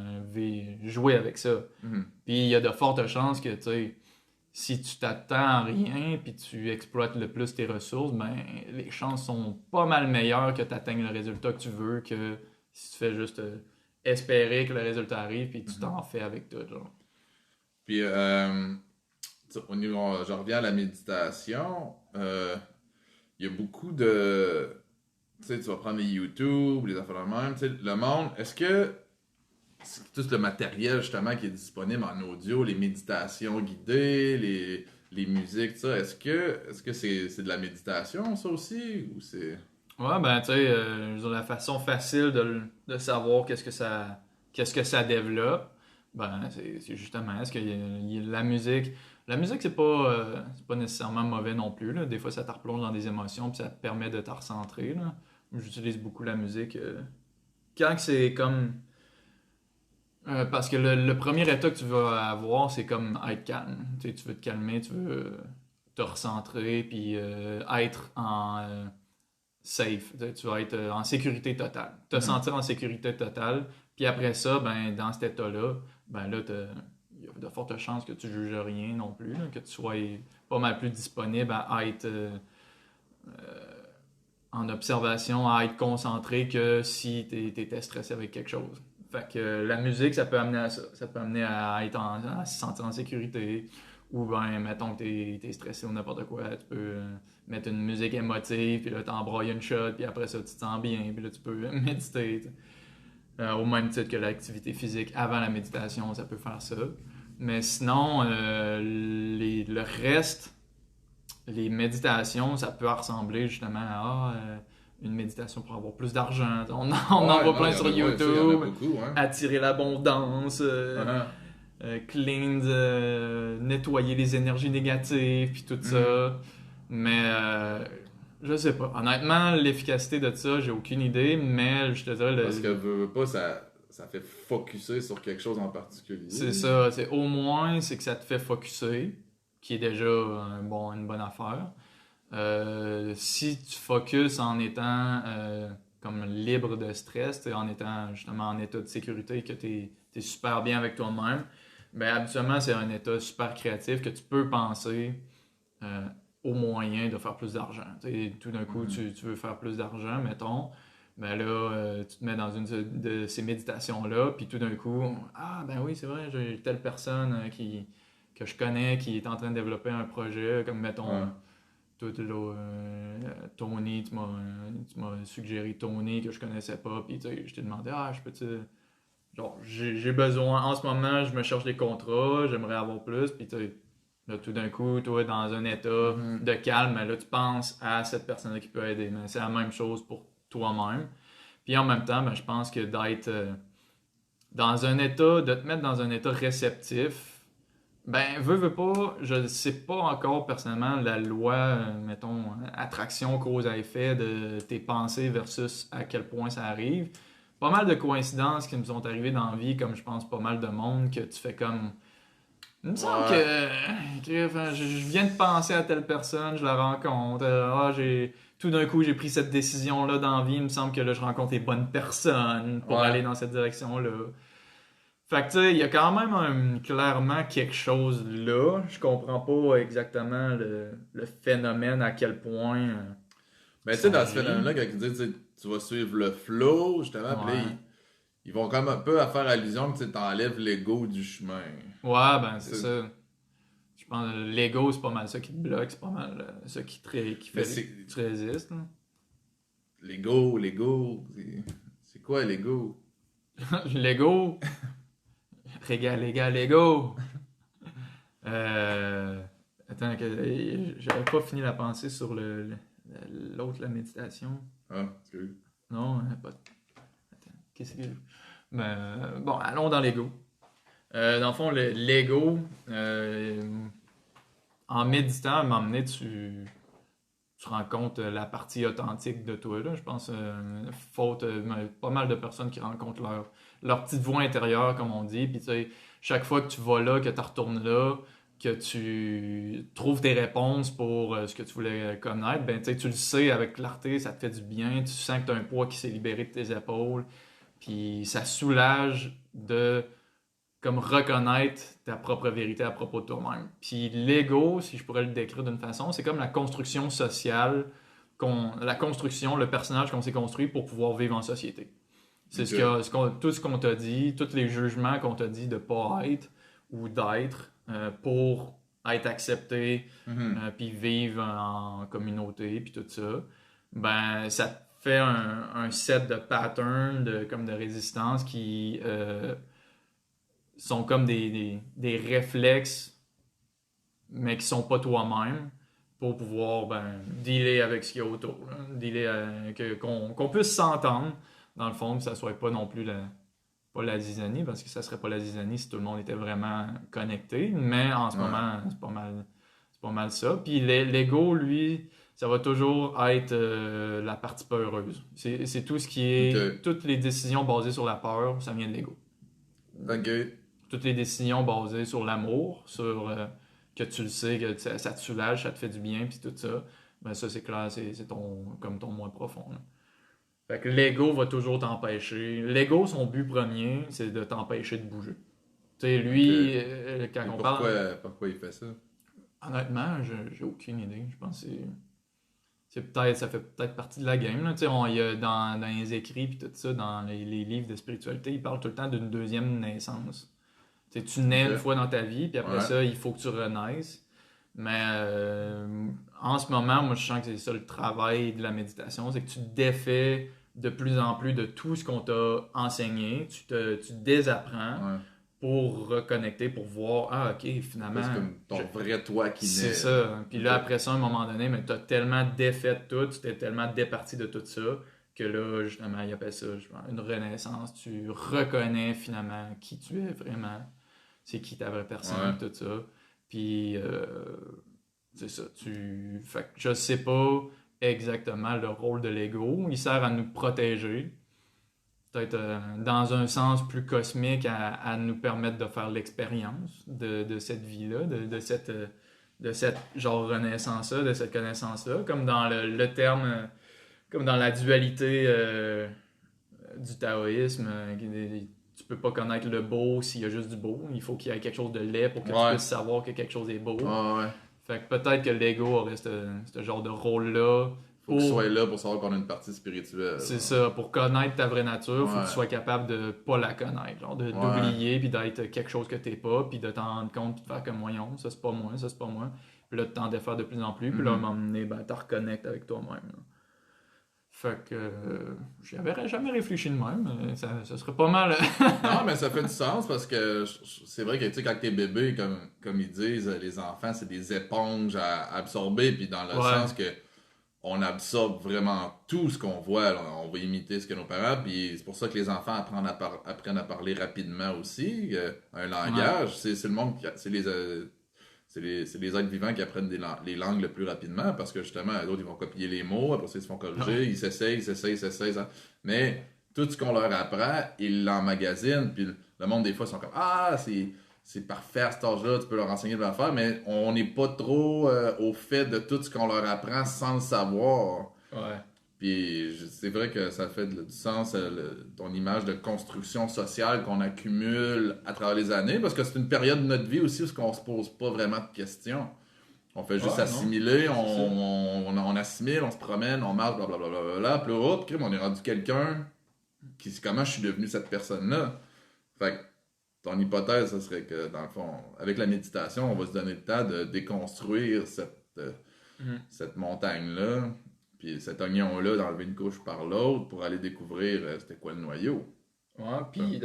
[SPEAKER 1] jouer avec ça.
[SPEAKER 2] Mhm.
[SPEAKER 1] Puis il y a de fortes chances que, tu sais, si tu t'attends à rien puis tu exploites le plus tes ressources, ben les chances sont pas mal meilleures que tu atteignes le résultat que tu veux que si tu fais juste espérer que le résultat arrive puis tu t'en fais avec tout, genre.
[SPEAKER 2] Puis, au niveau, je reviens à la méditation. Il y a beaucoup de. Tu sais, tu vas prendre les YouTube, les affaires de même. Tu sais, le monde, est-ce que c'est tout le matériel justement qui est disponible en audio, les méditations guidées, les musiques, ça, est-ce que c'est de la méditation, ça aussi? Ou c'est.
[SPEAKER 1] Ouais, ben, tu sais, je veux dire, la façon facile de savoir qu'est-ce que ça développe, ben, c'est justement, est-ce que la musique. La musique, c'est pas nécessairement mauvais non plus, là. Des fois, ça te replonge dans des émotions, puis ça te permet de te recentrer, là. J'utilise beaucoup la musique. Quand que c'est comme. Parce que le premier état que tu vas avoir, c'est comme être calme. Tu sais, tu veux te calmer, tu veux te recentrer, puis être en safe. Tu vas être en sécurité totale. Te sentir en sécurité totale. Puis après ça, ben, dans cet état-là, ben là, il y a de fortes chances que tu juges rien non plus, là, que tu sois pas mal plus disponible à être en observation, à être concentré que si tu étais stressé avec quelque chose. Fait que la musique, ça peut amener à ça. Ça peut amener à se sentir en sécurité. Ou ben, mettons que t'es stressé ou n'importe quoi, tu peux mettre une musique émotive, puis là, t'embrailles une shot, puis après ça, tu te sens bien, puis là, tu peux méditer. Au même titre que l'activité physique avant la méditation, ça peut faire ça. Mais sinon, le reste, les méditations, ça peut ressembler justement à une méditation pour avoir plus d'argent. On en voit plein sur YouTube.
[SPEAKER 2] Beaucoup, hein.
[SPEAKER 1] Attirer l'abondance, clean, nettoyer les énergies négatives, puis tout ça. Mais je sais pas. Honnêtement, l'efficacité de ça, j'ai aucune idée, mais je te dirais...
[SPEAKER 2] Parce que veux pas, ça fait focusser sur quelque chose en particulier.
[SPEAKER 1] C'est ça. Au moins, c'est que ça te fait focusser, qui est déjà une bonne affaire. Si tu focuses en étant comme libre de stress, en étant justement en état de sécurité, que tu es super bien avec toi-même, ben habituellement, c'est un état super créatif que tu peux penser au moyen de faire plus d'argent. Tout d'un coup, tu veux faire plus d'argent, mettons. Ben là, tu te mets dans une de ces méditations-là, puis tout d'un coup, ah ben oui, c'est vrai, j'ai telle personne que je connais qui est en train de développer un projet, comme mettons, toi, Tony, tu m'as suggéré Tony que je connaissais pas, puis je t'ai demandé, je peux-tu... Genre, j'ai besoin, en ce moment, je me cherche des contrats, j'aimerais avoir plus, puis là, tout d'un coup, toi, dans un état de calme, là, tu penses à cette personne-là qui peut aider. Mais c'est la même chose pour toi-même. Puis en même temps, je pense que d'être dans un état, de te mettre dans un état réceptif, veux pas, je ne sais pas encore personnellement la loi, mettons, attraction, cause à effet de tes pensées versus à quel point ça arrive. Pas mal de coïncidences qui nous sont arrivées dans la vie, comme je pense pas mal de monde, que tu fais comme... Il me semble que je viens de penser à telle personne, je la rencontre. Tout d'un coup, j'ai pris cette décision-là dans la vie. Il me semble que là, je rencontre les bonnes personnes pour aller dans cette direction-là. Fait que tu sais, il y a quand même clairement quelque chose là. Je comprends pas exactement le phénomène, à quel point.
[SPEAKER 2] Mais tu sais, dans ce phénomène-là, quand ils disent tu vas suivre le flow, justement, puis là, ils vont comme un peu à faire allusion que tu t'enlèves l'ego du chemin.
[SPEAKER 1] Ouais, c'est ça. Je pense que l'ego, c'est pas mal ça qui te bloque, c'est pas mal ça qui fait que tu résistes. Hein.
[SPEAKER 2] L'ego, c'est quoi l'ego?
[SPEAKER 1] L'ego? L'ego! Attends, j'avais pas fini la pensée sur l'autre, la méditation.
[SPEAKER 2] Ah, c'est cool.
[SPEAKER 1] Non, pas... Attends, qu'est-ce que... bon, allons dans l'ego. Dans le fond, l'ego, en méditant, à un moment donné, tu rencontres la partie authentique de toi. Là. Je pense pas mal de personnes qui rencontrent leur petite voix intérieure, comme on dit. Puis tu sais, chaque fois que tu vas là, que tu retournes là, que tu trouves tes réponses pour ce que tu voulais connaître, tu le sais avec clarté, ça te fait du bien. Tu sens que tu as un poids qui s'est libéré de tes épaules. Puis ça soulage de comme reconnaître ta propre vérité à propos de toi-même. Puis l'ego, si je pourrais le décrire d'une façon, c'est comme la construction sociale, le personnage qu'on s'est construit pour pouvoir vivre en société. C'est tout ce qu'on t'a dit, tous les jugements qu'on t'a dit de pas être ou d'être pour être accepté, puis vivre en communauté, puis tout ça. Ça te fait un set de patterns, de résistance qui... sont comme des réflexes, mais qui sont pas toi-même, pour pouvoir dealer avec ce qu'il y a autour. Qu'on puisse s'entendre, dans le fond, que ça soit pas non plus pas la zizanie, parce que ça serait pas la zizanie si tout le monde était vraiment connecté, mais en ce moment, c'est pas mal ça. Puis l'ego, lui, ça va toujours être la partie pas heureuse. C'est tout ce qui est... Toutes les décisions basées sur la peur, ça vient de l'ego.
[SPEAKER 2] Ok.
[SPEAKER 1] Toutes les décisions basées sur l'amour, sur que tu le sais, que ça te soulage, ça te fait du bien, puis tout ça, ça c'est clair, c'est comme ton moi profond. Là. Fait que l'ego va toujours t'empêcher. L'ego, son but premier, c'est de t'empêcher de bouger. Tu sais, lui, quand on parle...
[SPEAKER 2] Pourquoi il fait ça?
[SPEAKER 1] Honnêtement, j'ai aucune idée. Je pense que ça fait peut-être partie de la game. Là. Il y a dans les écrits, puis tout ça, dans les livres de spiritualité, ils parlent tout le temps d'une deuxième naissance. Tu nais une fois dans ta vie, puis après ça, il faut que tu renaisses. Mais en ce moment, moi, je sens que c'est ça le travail de la méditation, c'est que tu défais de plus en plus de tout ce qu'on t'a enseigné, tu désapprends
[SPEAKER 2] Ouais.
[SPEAKER 1] pour reconnecter, pour voir, ah ok, finalement,
[SPEAKER 2] C'est comme ton vrai toi qui
[SPEAKER 1] c'est
[SPEAKER 2] naît.
[SPEAKER 1] ça. Puis là,
[SPEAKER 2] Ok.
[SPEAKER 1] après ça, à un moment donné, mais t'as tellement défait tout, tu t'es tellement départi de tout ça, que là, justement, il appelle ça une renaissance. Tu reconnais finalement qui tu es vraiment, c'est qui ta vraie
[SPEAKER 2] Ouais.
[SPEAKER 1] personne, tout ça. Puis, c'est ça. Fait que je sais pas exactement le rôle de l'ego. Il sert à nous protéger. Peut-être dans un sens plus cosmique à nous permettre de faire l'expérience de cette vie-là, de cette genre renaissance-là, de cette connaissance-là, comme dans le terme, comme dans la dualité du taoïsme, tu peux pas connaître le beau s'il y a juste du beau, il faut qu'il y ait quelque chose de laid pour que tu
[SPEAKER 2] Ouais.
[SPEAKER 1] puisses savoir que quelque chose est beau.
[SPEAKER 2] Ouais.
[SPEAKER 1] Fait que peut-être que l'ego aurait ce genre de rôle-là
[SPEAKER 2] Faut qu'il soit là pour savoir qu'on a une partie spirituelle.
[SPEAKER 1] c'est ça, pour connaître ta vraie nature, faut que
[SPEAKER 2] Ouais.
[SPEAKER 1] tu sois capable de pas la connaître, genre d'oublier puis d'être quelque chose que t'es pas, puis de t'en rendre compte, puis de faire comme voyons, ça c'est pas moi, ça c'est pas moi. Puis là de t'en défaire de plus en plus, puis là à un moment donné, ben t'en reconnectes avec toi-même. Là. Fait que j'y avais jamais réfléchi de même, mais ça serait pas mal.
[SPEAKER 2] Non, mais ça fait du sens parce que c'est vrai que tu sais, quand t'es bébé, comme ils disent, les enfants, c'est des éponges à absorber, puis dans le
[SPEAKER 1] Ouais.
[SPEAKER 2] sens que on absorbe vraiment tout ce qu'on voit, là. On va imiter ce que nos parents, puis c'est pour ça que les enfants apprennent à parler rapidement aussi, un langage. C'est le monde, c'est les êtres vivants qui apprennent les langues le plus rapidement parce que justement, les autres, ils vont copier les mots, après ça, ils se font corriger,
[SPEAKER 1] Ouais.
[SPEAKER 2] ils s'essayent. Ça. Mais tout ce qu'on leur apprend, ils l'emmagasinent, puis le monde, des fois, ils sont comme ah, c'est parfait à cet âge-là, tu peux leur enseigner de le faire, mais on n'est pas trop au fait de tout ce qu'on leur apprend sans le savoir.
[SPEAKER 1] Ouais.
[SPEAKER 2] Puis c'est vrai que ça fait du sens, ton image de construction sociale qu'on accumule à travers les années, parce que c'est une période de notre vie aussi où on se pose pas vraiment de questions. On fait juste
[SPEAKER 1] Ouais,
[SPEAKER 2] assimiler,
[SPEAKER 1] non. C'est ça.
[SPEAKER 2] on assimile, on se promène, on marche, blablabla, puis là, hop, crime, on est rendu quelqu'un qui c'est comment je suis devenu cette personne-là. Fait que ton hypothèse, ça serait que, dans le fond, avec la méditation, on va se donner le temps de déconstruire cette montagne-là, puis cet oignon-là, d'enlever une couche par l'autre pour aller découvrir c'était quoi le noyau.
[SPEAKER 1] Ouais, puis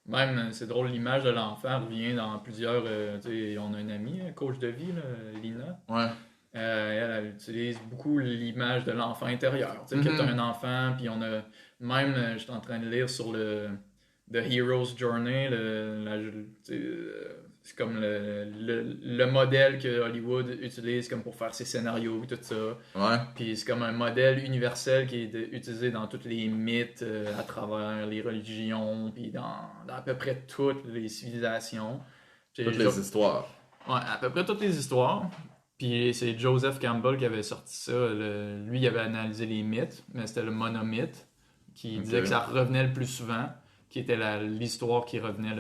[SPEAKER 1] même, c'est drôle, l'image de l'enfant revient dans plusieurs. Tu sais, on a une amie, coach de vie, là, Lina.
[SPEAKER 2] Ouais.
[SPEAKER 1] Elle utilise beaucoup l'image de l'enfant intérieur. Tu sais, que tu as un enfant, puis on a. Même, je suis en train de lire sur le The Hero's Journey, c'est comme le modèle que Hollywood utilise comme pour faire ses scénarios et tout ça.
[SPEAKER 2] Ouais.
[SPEAKER 1] Puis c'est comme un modèle universel qui est utilisé dans tous les mythes, à travers les religions, puis dans à peu près toutes les civilisations.
[SPEAKER 2] Toutes les histoires.
[SPEAKER 1] Ouais, à peu près toutes les histoires. Puis c'est Joseph Campbell qui avait sorti ça. Lui, il avait analysé les mythes, mais c'était le monomythe qui disait que ça revenait le plus souvent, qui était l'histoire qui revenait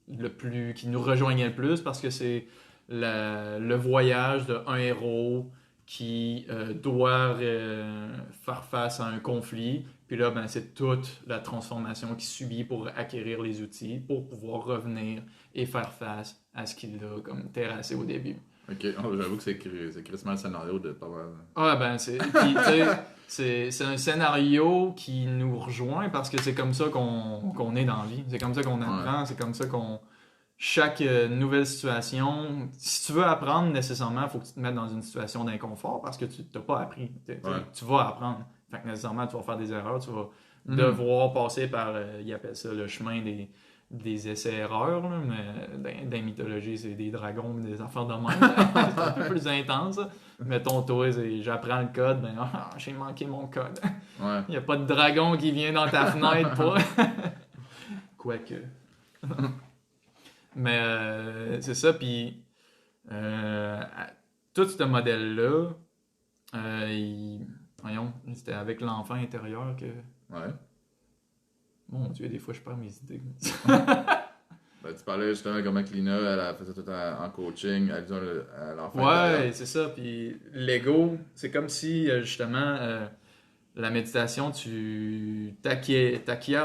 [SPEAKER 1] le plus, qui nous rejoignait le plus, parce que c'est le voyage d'un héros qui doit faire face à un conflit. Puis là, ben, c'est toute la transformation qu'il subit pour acquérir les outils, pour pouvoir revenir et faire face à ce qu'il a comme terrassé au début.
[SPEAKER 2] Ok, j'avoue que c'est crissement le scénario de pas mal.
[SPEAKER 1] Ah ben puis, c'est un scénario qui nous rejoint parce que c'est comme ça qu'on est dans la vie. C'est comme ça qu'on apprend, c'est comme ça qu'on... Chaque nouvelle situation, si tu veux apprendre nécessairement, il faut que tu te mettes dans une situation d'inconfort parce que tu n'as pas appris. Tu vas apprendre. Fait que nécessairement, tu vas faire des erreurs, tu vas devoir passer par, ils appellent ça le chemin des essais-erreurs, là, mais dans la mythologie, c'est des dragons, des affaires de même. C'est un peu plus intense. Mettons, toi, j'apprends le code, ben j'ai manqué mon code.
[SPEAKER 2] Ouais.
[SPEAKER 1] Il n'y a pas de dragon qui vient dans ta fenêtre, pas. Quoique. Mais c'est ça, puis tout ce modèle-là, voyons, c'était avec l'enfant intérieur que...
[SPEAKER 2] Ouais.
[SPEAKER 1] Mon Dieu, des fois, je perds mes idées.
[SPEAKER 2] Ben, tu parlais justement comment Lina, elle faisait tout en coaching, elle disait à l'enfant.
[SPEAKER 1] Ouais, c'est ça. Puis l'ego, c'est comme si, justement, la méditation, tu t'acquiers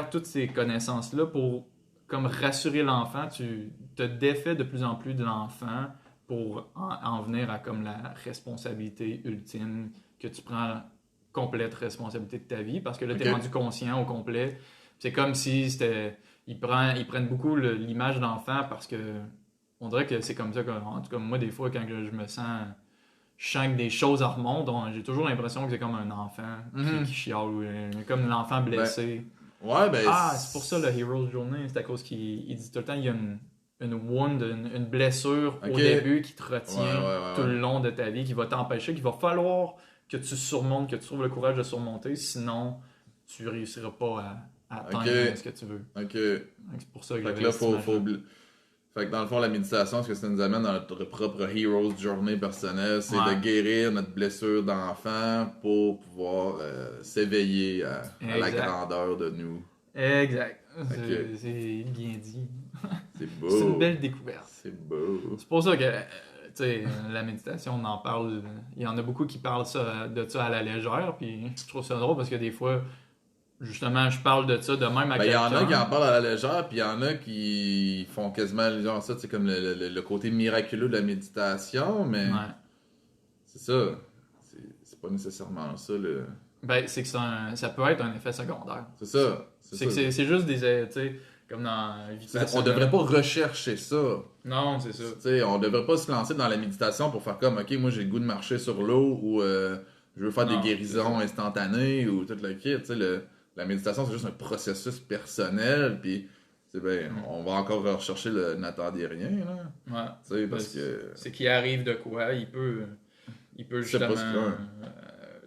[SPEAKER 1] toutes ces connaissances-là pour comme rassurer l'enfant. Tu te défais de plus en plus de l'enfant pour en venir à comme la responsabilité ultime que tu prends complète responsabilité de ta vie parce que là, tu es
[SPEAKER 2] Ok.
[SPEAKER 1] rendu conscient au complet. C'est comme si c'était. Ils prennent beaucoup l'image d'enfant parce que on dirait que c'est comme ça. En tout cas, moi, des fois, quand je me sens. Je sens que des choses remontent. J'ai toujours l'impression que c'est comme un enfant qui chiale, comme l'enfant
[SPEAKER 2] Ben,
[SPEAKER 1] blessé.
[SPEAKER 2] ouais, ben.
[SPEAKER 1] Ah, c'est pour ça le Hero's Journey, c'est à cause qu'il dit tout le temps il y a une wound, une blessure
[SPEAKER 2] Ok.
[SPEAKER 1] au début qui te
[SPEAKER 2] Ouais,
[SPEAKER 1] retient
[SPEAKER 2] ouais,
[SPEAKER 1] tout
[SPEAKER 2] ouais.
[SPEAKER 1] le long de ta vie, qui va t'empêcher, qu'il va falloir que tu surmontes, que tu trouves le courage de surmonter, sinon tu réussiras pas à atteindre
[SPEAKER 2] Ok.
[SPEAKER 1] ce que tu veux.
[SPEAKER 2] Ok.
[SPEAKER 1] Donc, c'est pour ça que
[SPEAKER 2] Fait que
[SPEAKER 1] j'avais
[SPEAKER 2] là,
[SPEAKER 1] cette image-là.
[SPEAKER 2] Fait que dans le fond, la méditation, ce que ça nous amène dans notre propre hero's journey personnelle, c'est
[SPEAKER 1] Ouais.
[SPEAKER 2] de guérir notre blessure d'enfant pour pouvoir s'éveiller à la
[SPEAKER 1] Exact.
[SPEAKER 2] grandeur de nous.
[SPEAKER 1] Exact.
[SPEAKER 2] Ok.
[SPEAKER 1] C'est bien dit.
[SPEAKER 2] C'est beau.
[SPEAKER 1] C'est une belle découverte.
[SPEAKER 2] C'est beau.
[SPEAKER 1] C'est pour ça que, tu sais, la méditation, on en parle. Il y en a beaucoup qui parlent de ça à la légère, puis je trouve ça drôle parce que des fois, justement, je parle de ça de même à
[SPEAKER 2] Ben, il y
[SPEAKER 1] quelqu'un.
[SPEAKER 2] en a qui en parlent à la légère, puis il y en a qui font quasiment allusion à ça, c'est comme le côté miraculeux de la méditation, mais
[SPEAKER 1] Ouais.
[SPEAKER 2] c'est ça. C'est pas nécessairement ça, le...
[SPEAKER 1] Ben, c'est que ça peut être un effet secondaire.
[SPEAKER 2] C'est ça.
[SPEAKER 1] C'est que c'est juste tu sais, comme dans
[SPEAKER 2] On devrait pas rechercher ça.
[SPEAKER 1] Non, c'est ça.
[SPEAKER 2] T'sais, on devrait pas se lancer dans la méditation pour faire comme, ok, moi j'ai le goût de marcher sur l'eau ou je veux faire
[SPEAKER 1] Non,
[SPEAKER 2] des guérisons instantanées ou tout le kit. La méditation, c'est juste un processus personnel, puis on va encore rechercher le n'attendez rien, là.
[SPEAKER 1] Ouais.
[SPEAKER 2] T'sais, parce que
[SPEAKER 1] C'est qu'il arrive de quoi, il peut
[SPEAKER 2] C'est pas
[SPEAKER 1] justement.
[SPEAKER 2] ce qu'il y a.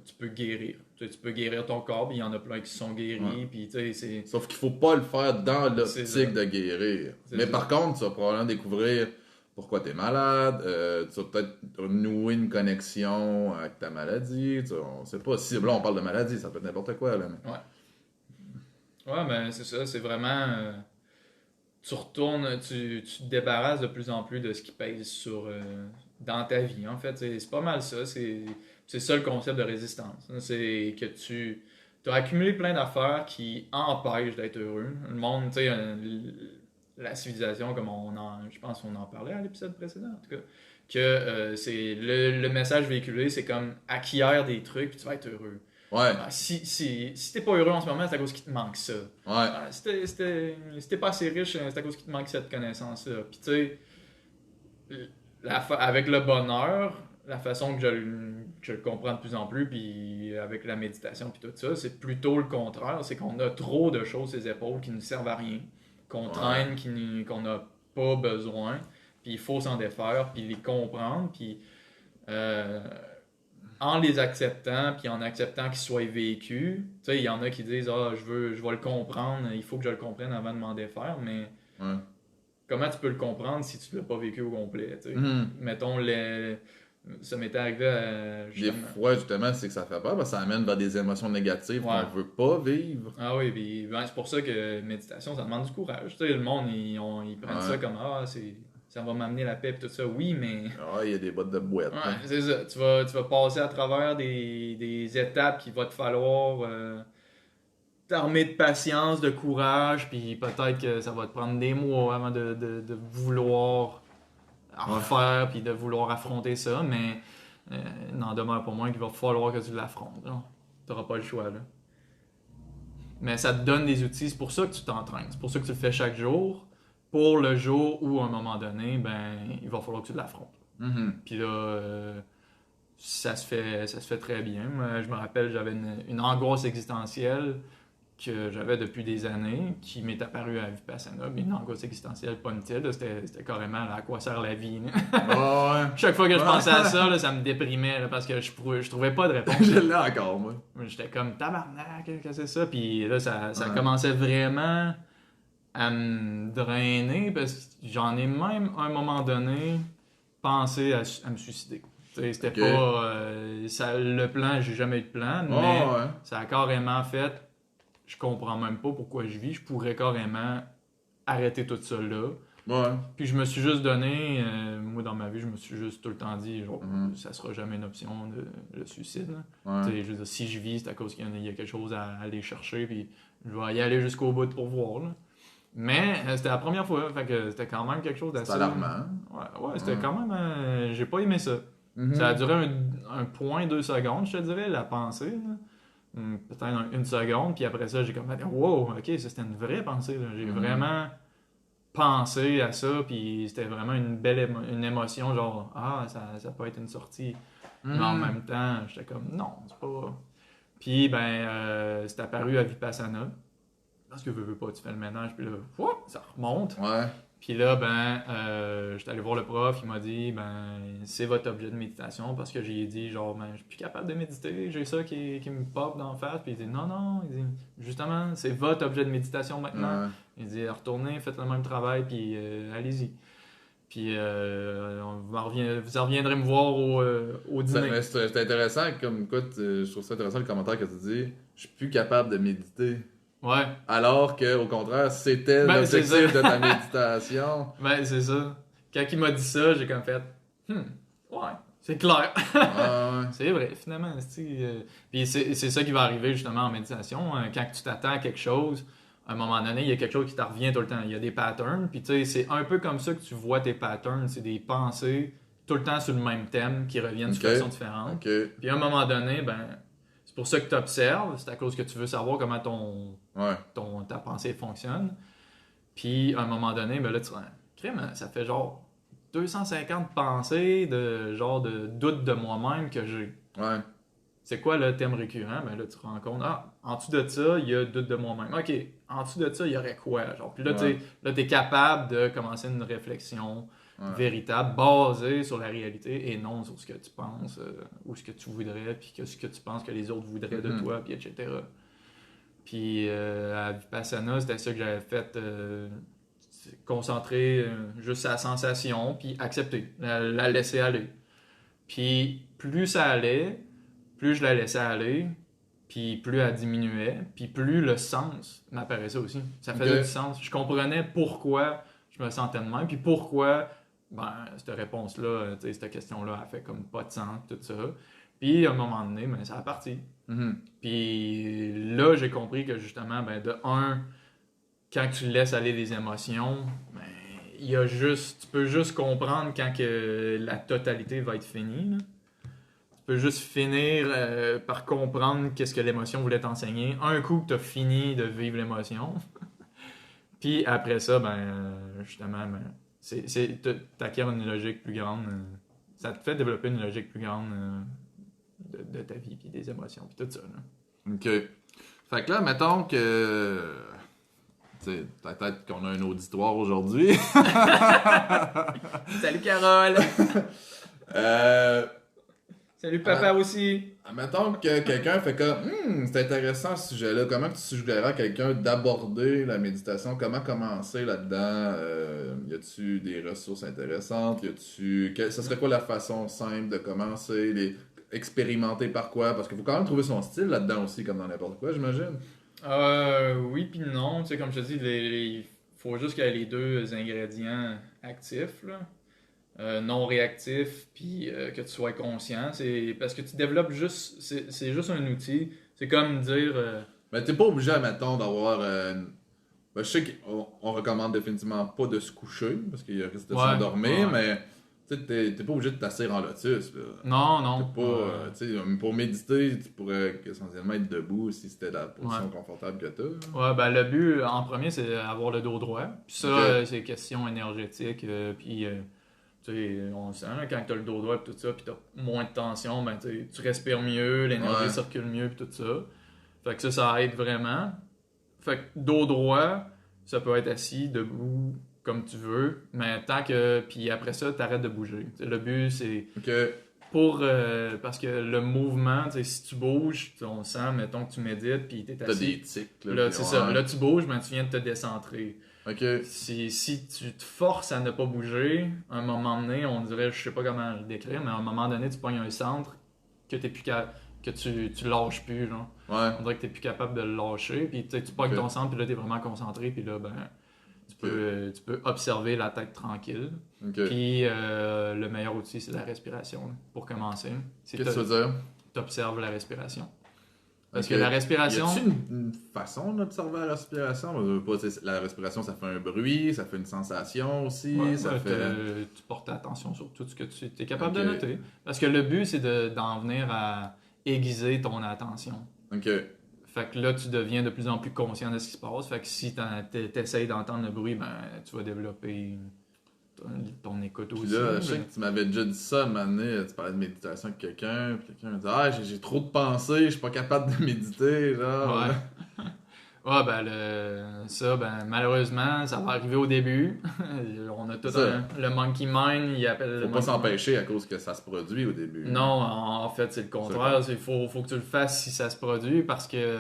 [SPEAKER 1] Tu peux guérir. Tu peux guérir ton corps, puis il y en a plein qui se sont guéris,
[SPEAKER 2] Ouais.
[SPEAKER 1] puis tu sais, c'est.
[SPEAKER 2] Sauf qu'il faut pas le faire dans
[SPEAKER 1] C'est
[SPEAKER 2] l'optique
[SPEAKER 1] ça.
[SPEAKER 2] de guérir.
[SPEAKER 1] C'est
[SPEAKER 2] Mais
[SPEAKER 1] ça.
[SPEAKER 2] par contre, tu vas probablement découvrir pourquoi tu es malade, tu vas peut-être nouer une connexion avec ta maladie, on sait pas. Si là on parle de maladie, ça peut être n'importe quoi. Là, mais...
[SPEAKER 1] Ouais, mais c'est ça, c'est vraiment. Tu retournes, tu te débarrasses de plus en plus de ce qui pèse dans ta vie. En fait, c'est pas mal ça. C'est ça le concept de résistance. C'est que tu as accumulé plein d'affaires qui empêchent d'être heureux. Le monde, tu sais, la civilisation, comme je pense qu'on en parlait à l'épisode précédent, en tout cas, que c'est le message véhiculé, c'est comme acquiert des trucs puis tu vas être heureux.
[SPEAKER 2] Ouais,
[SPEAKER 1] Si t'es pas heureux en ce moment, c'est à cause qu'il te manque ça.
[SPEAKER 2] ouais,
[SPEAKER 1] Si t'es pas assez riche, c'est à cause qu'il te manque cette connaissance-là. Puis tu sais, avec le bonheur, la façon que je le comprends de plus en plus, puis avec la méditation, puis tout ça, c'est plutôt le contraire. C'est qu'on a trop de choses sur les épaules qui ne servent à rien, qu'on traîne, qu'on n'a pas besoin, puis il faut s'en défaire, puis les comprendre, puis en les acceptant, puis en acceptant qu'ils soient vécus. Tu sais, il y en a qui disent « Ah, je vais le comprendre, il faut que je le comprenne avant de m'en défaire », mais
[SPEAKER 2] ouais.
[SPEAKER 1] comment tu peux le comprendre si tu l'as pas vécu au complet, tu sais?
[SPEAKER 2] Mhm.
[SPEAKER 1] Mettons, ça m'était arrivé à...
[SPEAKER 2] Des fois, justement, c'est que ça fait peur, parce que ça amène vers des émotions négatives
[SPEAKER 1] Ouais.
[SPEAKER 2] qu'on veut pas vivre.
[SPEAKER 1] Ah oui, puis c'est pour ça que méditation, ça demande du courage. Tu sais, le monde, ils prennent ça comme « Ah, ça va m'amener la paix » et tout ça. Oui, mais...
[SPEAKER 2] Ah, il y a des bottes de boîte.
[SPEAKER 1] Ouais,
[SPEAKER 2] hein.
[SPEAKER 1] c'est ça. Tu vas passer à travers des étapes qu'il va te falloir t'armer de patience, de courage, puis peut-être que ça va te prendre des mois avant de vouloir en refaire, puis de vouloir affronter ça, mais n'en demeure pas moins qu'il va falloir que tu l'affrontes. Tu n'auras pas le choix. Là. Mais ça te donne des outils, c'est pour ça que tu t'entraînes, c'est pour ça que tu le fais chaque jour, pour le jour où, à un moment donné, il va falloir que tu l'affrontes.
[SPEAKER 2] Mhm.
[SPEAKER 1] Puis là, ça se fait très bien. Moi, je me rappelle, j'avais une angoisse existentielle que j'avais depuis des années, qui m'est apparue à Vipassana. Mais une angoisse existentielle, pas une petite, c'était carrément là, à quoi sert la vie.
[SPEAKER 2] Ah, ouais.
[SPEAKER 1] Chaque fois que je pensais à ça, là, ça me déprimait là, parce que je trouvais pas de réponse.
[SPEAKER 2] Je l'ai encore, moi.
[SPEAKER 1] J'étais comme tabarnak, qu'est-ce que c'est ça? Puis là, ça
[SPEAKER 2] Ouais.
[SPEAKER 1] commençait vraiment à me drainer parce que j'en ai même à un moment donné pensé à me suicider. T'sais, c'était
[SPEAKER 2] Ok.
[SPEAKER 1] pas le plan, j'ai jamais eu de plan, mais
[SPEAKER 2] Ouais.
[SPEAKER 1] ça a carrément fait je comprends même pas pourquoi je vis, je pourrais carrément arrêter tout ça là.
[SPEAKER 2] Ouais.
[SPEAKER 1] Puis je me suis juste donné, moi dans ma vie, je me suis juste tout le temps dit, genre, ça sera jamais une option, le suicide. Là.
[SPEAKER 2] Ouais.
[SPEAKER 1] T'sais, je veux dire, si je vis, c'est à cause qu'il y a quelque chose à aller chercher, puis je vais y aller jusqu'au bout pour voir. Là. Mais c'était la première fois, fait que c'était quand même quelque chose d'assez...
[SPEAKER 2] C'est alarmant.
[SPEAKER 1] Ouais, c'était quand même... j'ai pas aimé ça.
[SPEAKER 2] Mhm.
[SPEAKER 1] Ça a duré un point 2 secondes, je te dirais, la pensée. Là. peut-être une seconde, puis après ça, j'ai comme fait, wow, ok, ça c'était une vraie pensée, là. J'ai vraiment pensé à ça, puis c'était vraiment une belle une émotion, genre, ah, ça peut être une sortie. Mais en même temps, j'étais comme, non, c'est pas. Puis, c'est apparu à Vipassana. Parce que veux pas, tu fais le ménage, puis là, ça remonte.
[SPEAKER 2] Ouais.
[SPEAKER 1] Puis là, j'étais allé voir le prof, il m'a dit, c'est votre objet de méditation, parce que j'ai dit, genre, je suis plus capable de méditer, j'ai ça qui me pop dans la face, puis il dit, non, il dit, justement, c'est votre objet de méditation maintenant.
[SPEAKER 2] Ouais.
[SPEAKER 1] Il dit, retournez, faites le même travail, puis allez-y. Puis vous en reviendrez me voir au dîner.
[SPEAKER 2] C'est intéressant, comme écoute, je trouve ça intéressant le commentaire que tu dis. Je suis plus capable de méditer.
[SPEAKER 1] Ouais.
[SPEAKER 2] Alors que, au contraire, c'était l'objectif de ta méditation.
[SPEAKER 1] C'est ça. Quand il m'a dit ça, j'ai comme fait, ouais, c'est clair.
[SPEAKER 2] Ouais.
[SPEAKER 1] C'est vrai, finalement. Puis c'est ça qui va arriver justement en méditation. Quand tu t'attends à quelque chose, à un moment donné, il y a quelque chose qui te revient tout le temps. Il y a des patterns. Puis tu sais, c'est un peu comme ça que tu vois tes patterns. C'est des pensées tout le temps sur le même thème qui reviennent de façon différente. Puis à un moment donné, c'est pour ça que tu observes. C'est à cause que tu veux savoir comment ta pensée fonctionne. Puis à un moment donné, là, tu crème, ça fait genre 250 pensées de doute de moi-même que j'ai.
[SPEAKER 2] Ouais.
[SPEAKER 1] C'est quoi le thème récurrent? Là, tu te rends compte, en dessous de ça, il y a doute de moi-même. OK, en dessous de ça, il y aurait quoi? Genre, puis là, t'es capable de commencer une réflexion véritable, basée sur la réalité et non sur ce que tu penses ou ce que tu voudrais, puis ce que tu penses que les autres voudraient de toi, puis etc. Puis à Vipassana, c'était ça que j'avais fait, concentrer juste sur la sensation, puis accepter, la laisser aller. Puis plus ça allait, plus je la laissais aller, puis plus elle diminuait, puis plus le sens m'apparaissait aussi. Ça faisait du sens. Je comprenais pourquoi je me sentais de même, puis pourquoi cette réponse-là, cette question-là, elle fait comme pas de sens, tout ça. Puis à un moment donné, ça a parti. Puis là, j'ai compris que justement, de un, quand tu laisses aller les émotions, tu peux juste comprendre quand que la totalité va être finie. Là. Tu peux juste finir par comprendre qu'est-ce que l'émotion voulait t'enseigner. Un coup que tu as fini de vivre l'émotion. Puis après ça, justement, t'acquiers une logique plus grande. Ça te fait développer une logique plus grande de ta vie, puis des émotions, puis tout ça. Là.
[SPEAKER 2] OK. Fait que là, mettons que... peut-être qu'on a un auditoire aujourd'hui.
[SPEAKER 1] Salut Carole! Salut papa aussi!
[SPEAKER 2] Mettons que quelqu'un fait comme c'est intéressant ce sujet-là. Comment tu suggérerais à quelqu'un d'aborder la méditation? Comment commencer là-dedans? Y a-tu des ressources intéressantes? Ça serait quoi la façon simple de commencer? Expérimenter par quoi? Parce qu'il faut quand même trouver son style là-dedans aussi, comme dans n'importe quoi, j'imagine.
[SPEAKER 1] Oui puis non. Tu sais, comme je te dis, il faut juste qu'il y ait les deux ingrédients actifs, là. Non réactif, puis que tu sois conscient. C'est parce que tu développes juste... C'est juste un outil. C'est comme dire...
[SPEAKER 2] Mais t'es pas obligé, mettons, d'avoir... je sais qu'on recommande définitivement pas de se coucher, parce qu'il y a risque de s'endormir, mais... T'es pas obligé de t'asseoir en lotus. Là.
[SPEAKER 1] Non.
[SPEAKER 2] Pour méditer, tu pourrais essentiellement être debout si c'était la position confortable que t'as.
[SPEAKER 1] Ouais, le but en premier, c'est avoir le dos droit. Puis ça, c'est question énergétique. Puis, on le sent, là, quand t'as le dos droit et tout ça, puis t'as moins de tension, tu respires mieux, l'énergie circule mieux et tout ça. Fait que ça aide vraiment. Fait que dos droit, ça peut être assis, debout, comme tu veux, mais tant que... Puis après ça, t'arrêtes de bouger. T'sais, le but, c'est parce que le mouvement, si tu bouges, on le sent, mettons que tu médites, puis t'es assis.
[SPEAKER 2] T'as des tics.
[SPEAKER 1] Là, c'est ça. Là, tu bouges, mais tu viens de te décentrer.
[SPEAKER 2] Okay.
[SPEAKER 1] Si tu te forces à ne pas bouger, à un moment donné, on dirait, je sais pas comment le décrire, mais à un moment donné, tu pognes un centre que t'es plus que tu lâches plus, genre. On dirait que t'es plus capable de le lâcher, puis tu pognes ton centre, puis là, t'es vraiment concentré, puis là, tu peux observer la tête tranquille. Puis le meilleur outil, c'est la respiration, là, pour commencer.
[SPEAKER 2] Qu'est-ce que ça veut dire?
[SPEAKER 1] Tu observes la respiration. Parce que la respiration...
[SPEAKER 2] Y a-t-il une façon d'observer la respiration? La respiration, ça fait un bruit, ça fait une sensation aussi.
[SPEAKER 1] Tu portes attention sur tout ce que tu es capable de noter. Parce que le but, c'est d'en venir à aiguiser ton attention.
[SPEAKER 2] Ok.
[SPEAKER 1] Fait que là, tu deviens de plus en plus conscient de ce qui se passe. Fait que si t'essayes d'entendre le bruit, ben, tu vas développer ton écoute
[SPEAKER 2] Puis
[SPEAKER 1] aussi.
[SPEAKER 2] là, je sais que tu m'avais déjà dit ça, un moment donné, tu parlais de méditation avec quelqu'un, puis quelqu'un m'a dit « Ah, j'ai trop de pensées, je suis pas capable de méditer, genre. »
[SPEAKER 1] Ouais. Ouais, ben, malheureusement, ça va arriver au début. On a tout le monkey mind, il appelle le
[SPEAKER 2] Faut pas
[SPEAKER 1] monkey mind.
[SPEAKER 2] s'empêcher à cause que ça se produit au début.
[SPEAKER 1] Non, en fait, c'est le contraire. Il faut que tu le fasses si ça se produit parce que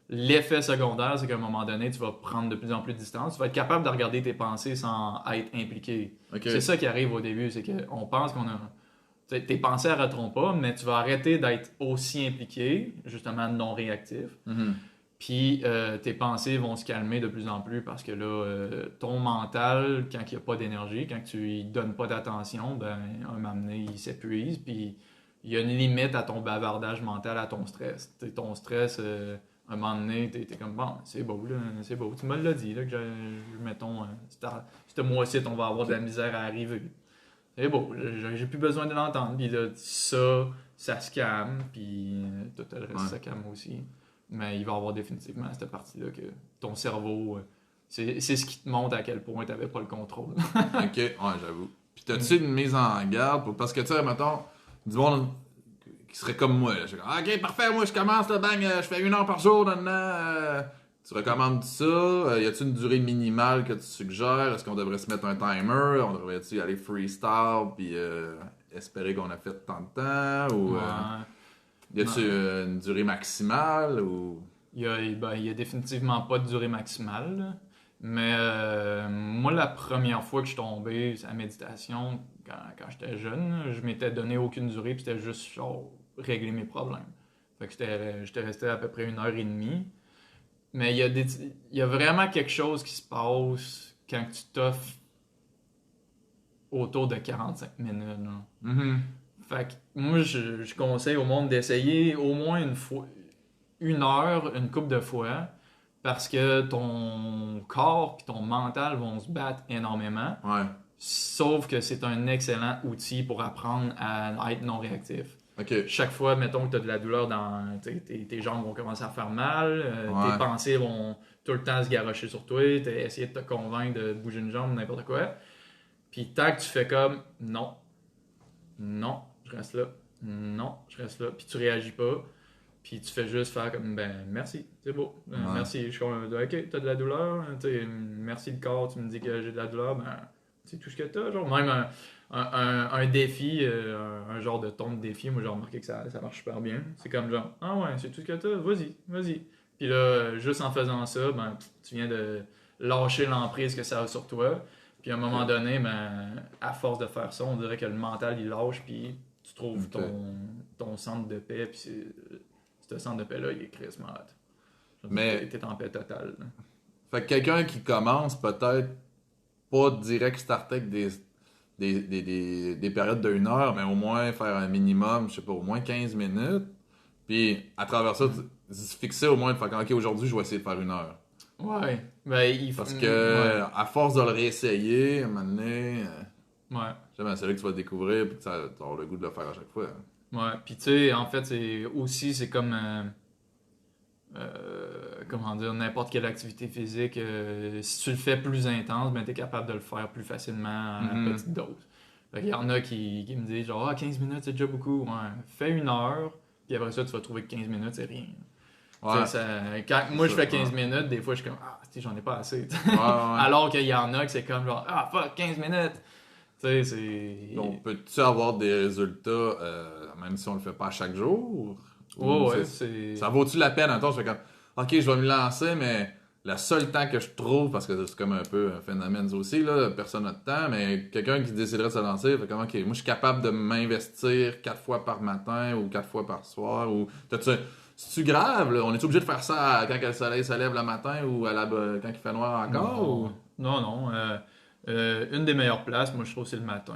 [SPEAKER 1] l'effet secondaire, c'est qu'à un moment donné, tu vas prendre de plus en plus de distance. Tu vas être capable de regarder tes pensées sans être impliqué.
[SPEAKER 2] Okay.
[SPEAKER 1] C'est ça qui arrive au début, c'est qu'on pense qu'on a... Tes pensées n'arrêteront pas, mais tu vas arrêter d'être aussi impliqué, justement non réactif.
[SPEAKER 2] Mm-hmm.
[SPEAKER 1] Puis tes pensées vont se calmer de plus en plus parce que là, ton mental, quand il n'y a pas d'énergie, quand tu lui donnes pas d'attention, ben, un moment donné, il s'épuise. Puis il y a une limite à ton bavardage mental, à ton stress. Ton stress, un moment donné, t'es comme bon, c'est beau, là, c'est beau. Tu me l'as dit, là, que mettons, ce mois-ci, on va avoir de la misère à arriver. C'est beau, j'ai plus besoin de l'entendre. Puis là, ça se calme, puis tout le reste, ça calme aussi. Mais il va y avoir définitivement cette partie-là que ton cerveau, c'est ce qui te montre à quel point tu n'avais pas le contrôle.
[SPEAKER 2] Ok, ouais, j'avoue. Puis t'as-tu une mise en garde? Parce que, tu sais, mettons, du monde qui serait comme moi. Je suis comme, ok, parfait, moi je commence, là, bang, je fais 1 heure par jour maintenant. Tu recommandes ça? Y a-tu une durée minimale que tu suggères? Est-ce qu'on devrait se mettre un timer? On devrait-tu aller freestyle puis espérer qu'on a fait tant de temps? Ou y a-tu une durée maximale? Ou...
[SPEAKER 1] Il y a définitivement pas de durée maximale. Là. Mais moi, la première fois que je suis tombé à la méditation, quand j'étais jeune, je m'étais donné aucune durée, puis c'était juste genre régler mes problèmes. Fait que j'étais resté à peu près 1 heure et demie. Mais il y a vraiment quelque chose qui se passe quand tu t'offres autour de 45 minutes.
[SPEAKER 2] Mm-hmm.
[SPEAKER 1] Fait que moi, je conseille au monde d'essayer au moins 1 heure, une couple de fois, parce que ton corps et ton mental vont se battre énormément.
[SPEAKER 2] Ouais.
[SPEAKER 1] Sauf que c'est un excellent outil pour apprendre à être non réactif.
[SPEAKER 2] Ok.
[SPEAKER 1] Chaque fois, mettons que tu as de la douleur dans tes jambes vont commencer à faire mal, tes pensées vont tout le temps se garrocher sur toi, essayer de te convaincre de bouger une jambe, n'importe quoi. Puis tant que tu fais comme non, non, je reste là, non, je reste là, puis tu réagis pas, puis tu fais juste faire comme ben merci, c'est beau, merci, ok, t'as de la douleur, merci le corps, tu me dis que j'ai de la douleur, ben c'est tout ce que t'as, genre même un défi, un genre de ton de défi, moi j'ai remarqué que ça marche super bien. C'est comme genre, ah ouais, c'est tout ce que t'as, vas-y. Puis là, juste en faisant ça, ben, tu viens de lâcher l'emprise que ça a sur toi. Puis à un moment donné, ben, à force de faire ça, on dirait que le mental il lâche, puis tu trouves ton centre de paix, puis ce centre de paix-là, il est crissement hot.
[SPEAKER 2] Mais
[SPEAKER 1] t'es en paix totale. Là.
[SPEAKER 2] Fait que quelqu'un qui commence peut-être pas direct starter avec des périodes de 1 heure, mais au moins faire un minimum, je sais pas, au moins 15 minutes. Puis à travers ça, se fixer au moins de faire ok, aujourd'hui, je vais essayer de faire 1 heure.
[SPEAKER 1] Ouais. Ben,
[SPEAKER 2] Parce que à force de le réessayer, à un moment donné,
[SPEAKER 1] ouais.
[SPEAKER 2] C'est là que tu vas le découvrir et que tu vas avoir le goût de le faire à chaque fois.
[SPEAKER 1] Ouais, puis tu sais, en fait, c'est comme comment dire, n'importe quelle activité physique. Si tu le fais plus intense, ben t'es capable de le faire plus facilement à petite dose. Fait qu'il y en a qui me disent genre 15 minutes c'est déjà beaucoup. Ouais, fais 1 heure, puis après ça tu vas trouver que 15 minutes c'est rien. Ouais. Quand moi je fais 15 minutes, des fois je suis comme j'en ai pas assez. Alors qu'il y en a que c'est comme genre fuck 15 minutes.
[SPEAKER 2] Donc, peux-tu avoir des résultats même si on le fait pas chaque jour? Ça vaut-tu la peine? Attends, je fais comme, ok, je vais me lancer, mais le seul temps que je trouve, parce que c'est comme un peu un phénomène aussi, là, personne n'a de temps, mais quelqu'un qui déciderait de se lancer, fait comme, ok, moi je suis capable de m'investir 4 fois par matin ou 4 fois par soir, ou c'est-tu grave, là? On est obligé de faire ça quand le soleil se lève le matin ou quand il fait noir encore?
[SPEAKER 1] Non. Une des meilleures places, moi je trouve, c'est le matin.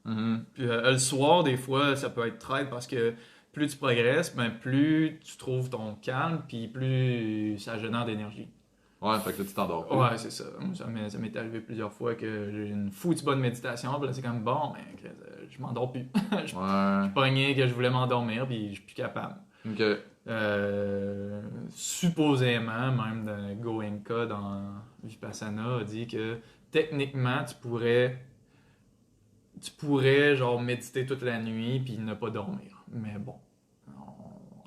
[SPEAKER 1] Puis le soir, des fois, ça peut être traite parce que plus tu progresses, ben, plus tu trouves ton calme, puis plus ça génère d'énergie.
[SPEAKER 2] Ouais, fait que là, tu t'endors plus.
[SPEAKER 1] Ouais, c'est ça. Ça m'est arrivé plusieurs fois que j'ai une foutue bonne méditation, puis là, c'est comme bon, je m'endors plus. Je pognais que je voulais m'endormir, puis je suis plus capable.
[SPEAKER 2] Ok.
[SPEAKER 1] Supposément, même dans Goenka dans Vipassana a dit que techniquement tu pourrais genre méditer toute la nuit puis ne pas dormir. Mais bon,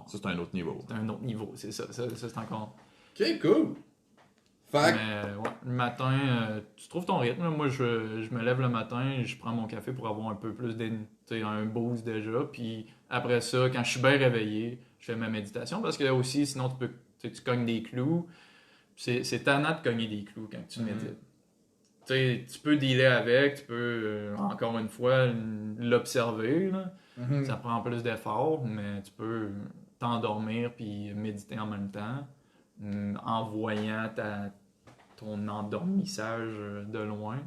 [SPEAKER 2] Ça, c'est un autre niveau.
[SPEAKER 1] c'est un autre niveau, c'est ça. Ça, c'est encore.
[SPEAKER 2] Ok, cool. Fait que-
[SPEAKER 1] Mais ouais, le matin, tu trouves ton rythme. Là. Moi, je me lève le matin, je prends mon café pour avoir un peu plus un boost déjà. Puis après ça, quand je suis bien réveillé, je fais ma méditation. Parce que aussi, sinon, tu cognes des clous. C'est tannant de cogner des clous quand tu médites. Tu peux dealer avec, tu peux, encore une fois, l'observer. Là. Ça prend plus d'efforts, mais tu peux t'endormir puis méditer en même temps en voyant ton endormissage de loin,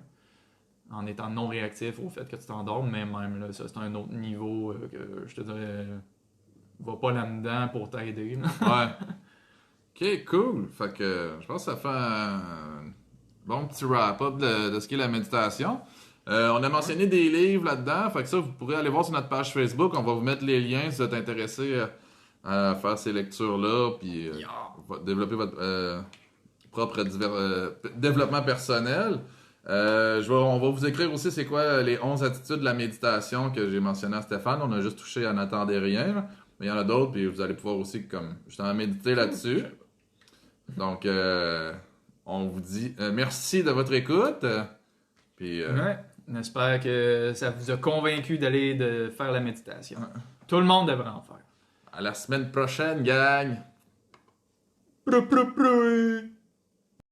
[SPEAKER 1] en étant non réactif au fait que tu t'endormes, mais même là, ça c'est un autre niveau que je te dirais, va pas là-dedans pour t'aider. Là.
[SPEAKER 2] Ouais. Ok, cool. Fait que je pense que ça fait un bon petit wrap-up de ce qu'est la méditation. On a mentionné des livres là-dedans. Fait que ça, vous pourrez aller voir sur notre page Facebook. On va vous mettre les liens si vous êtes intéressé à faire ces lectures-là. Puis développer votre propre développement personnel. On va vous écrire aussi c'est quoi les 11 attitudes de la méditation que j'ai mentionné à Stéphane. On a juste touché à n'attendez rien. Là. Mais il y en a d'autres, puis vous allez pouvoir aussi comme justement méditer là-dessus. Donc, on vous dit merci de votre écoute. Puis,
[SPEAKER 1] Ouais. J'espère que ça vous a convaincu de faire la méditation. Tout le monde devrait en faire.
[SPEAKER 2] à la semaine prochaine, gang!
[SPEAKER 1] Prou, prou, prou.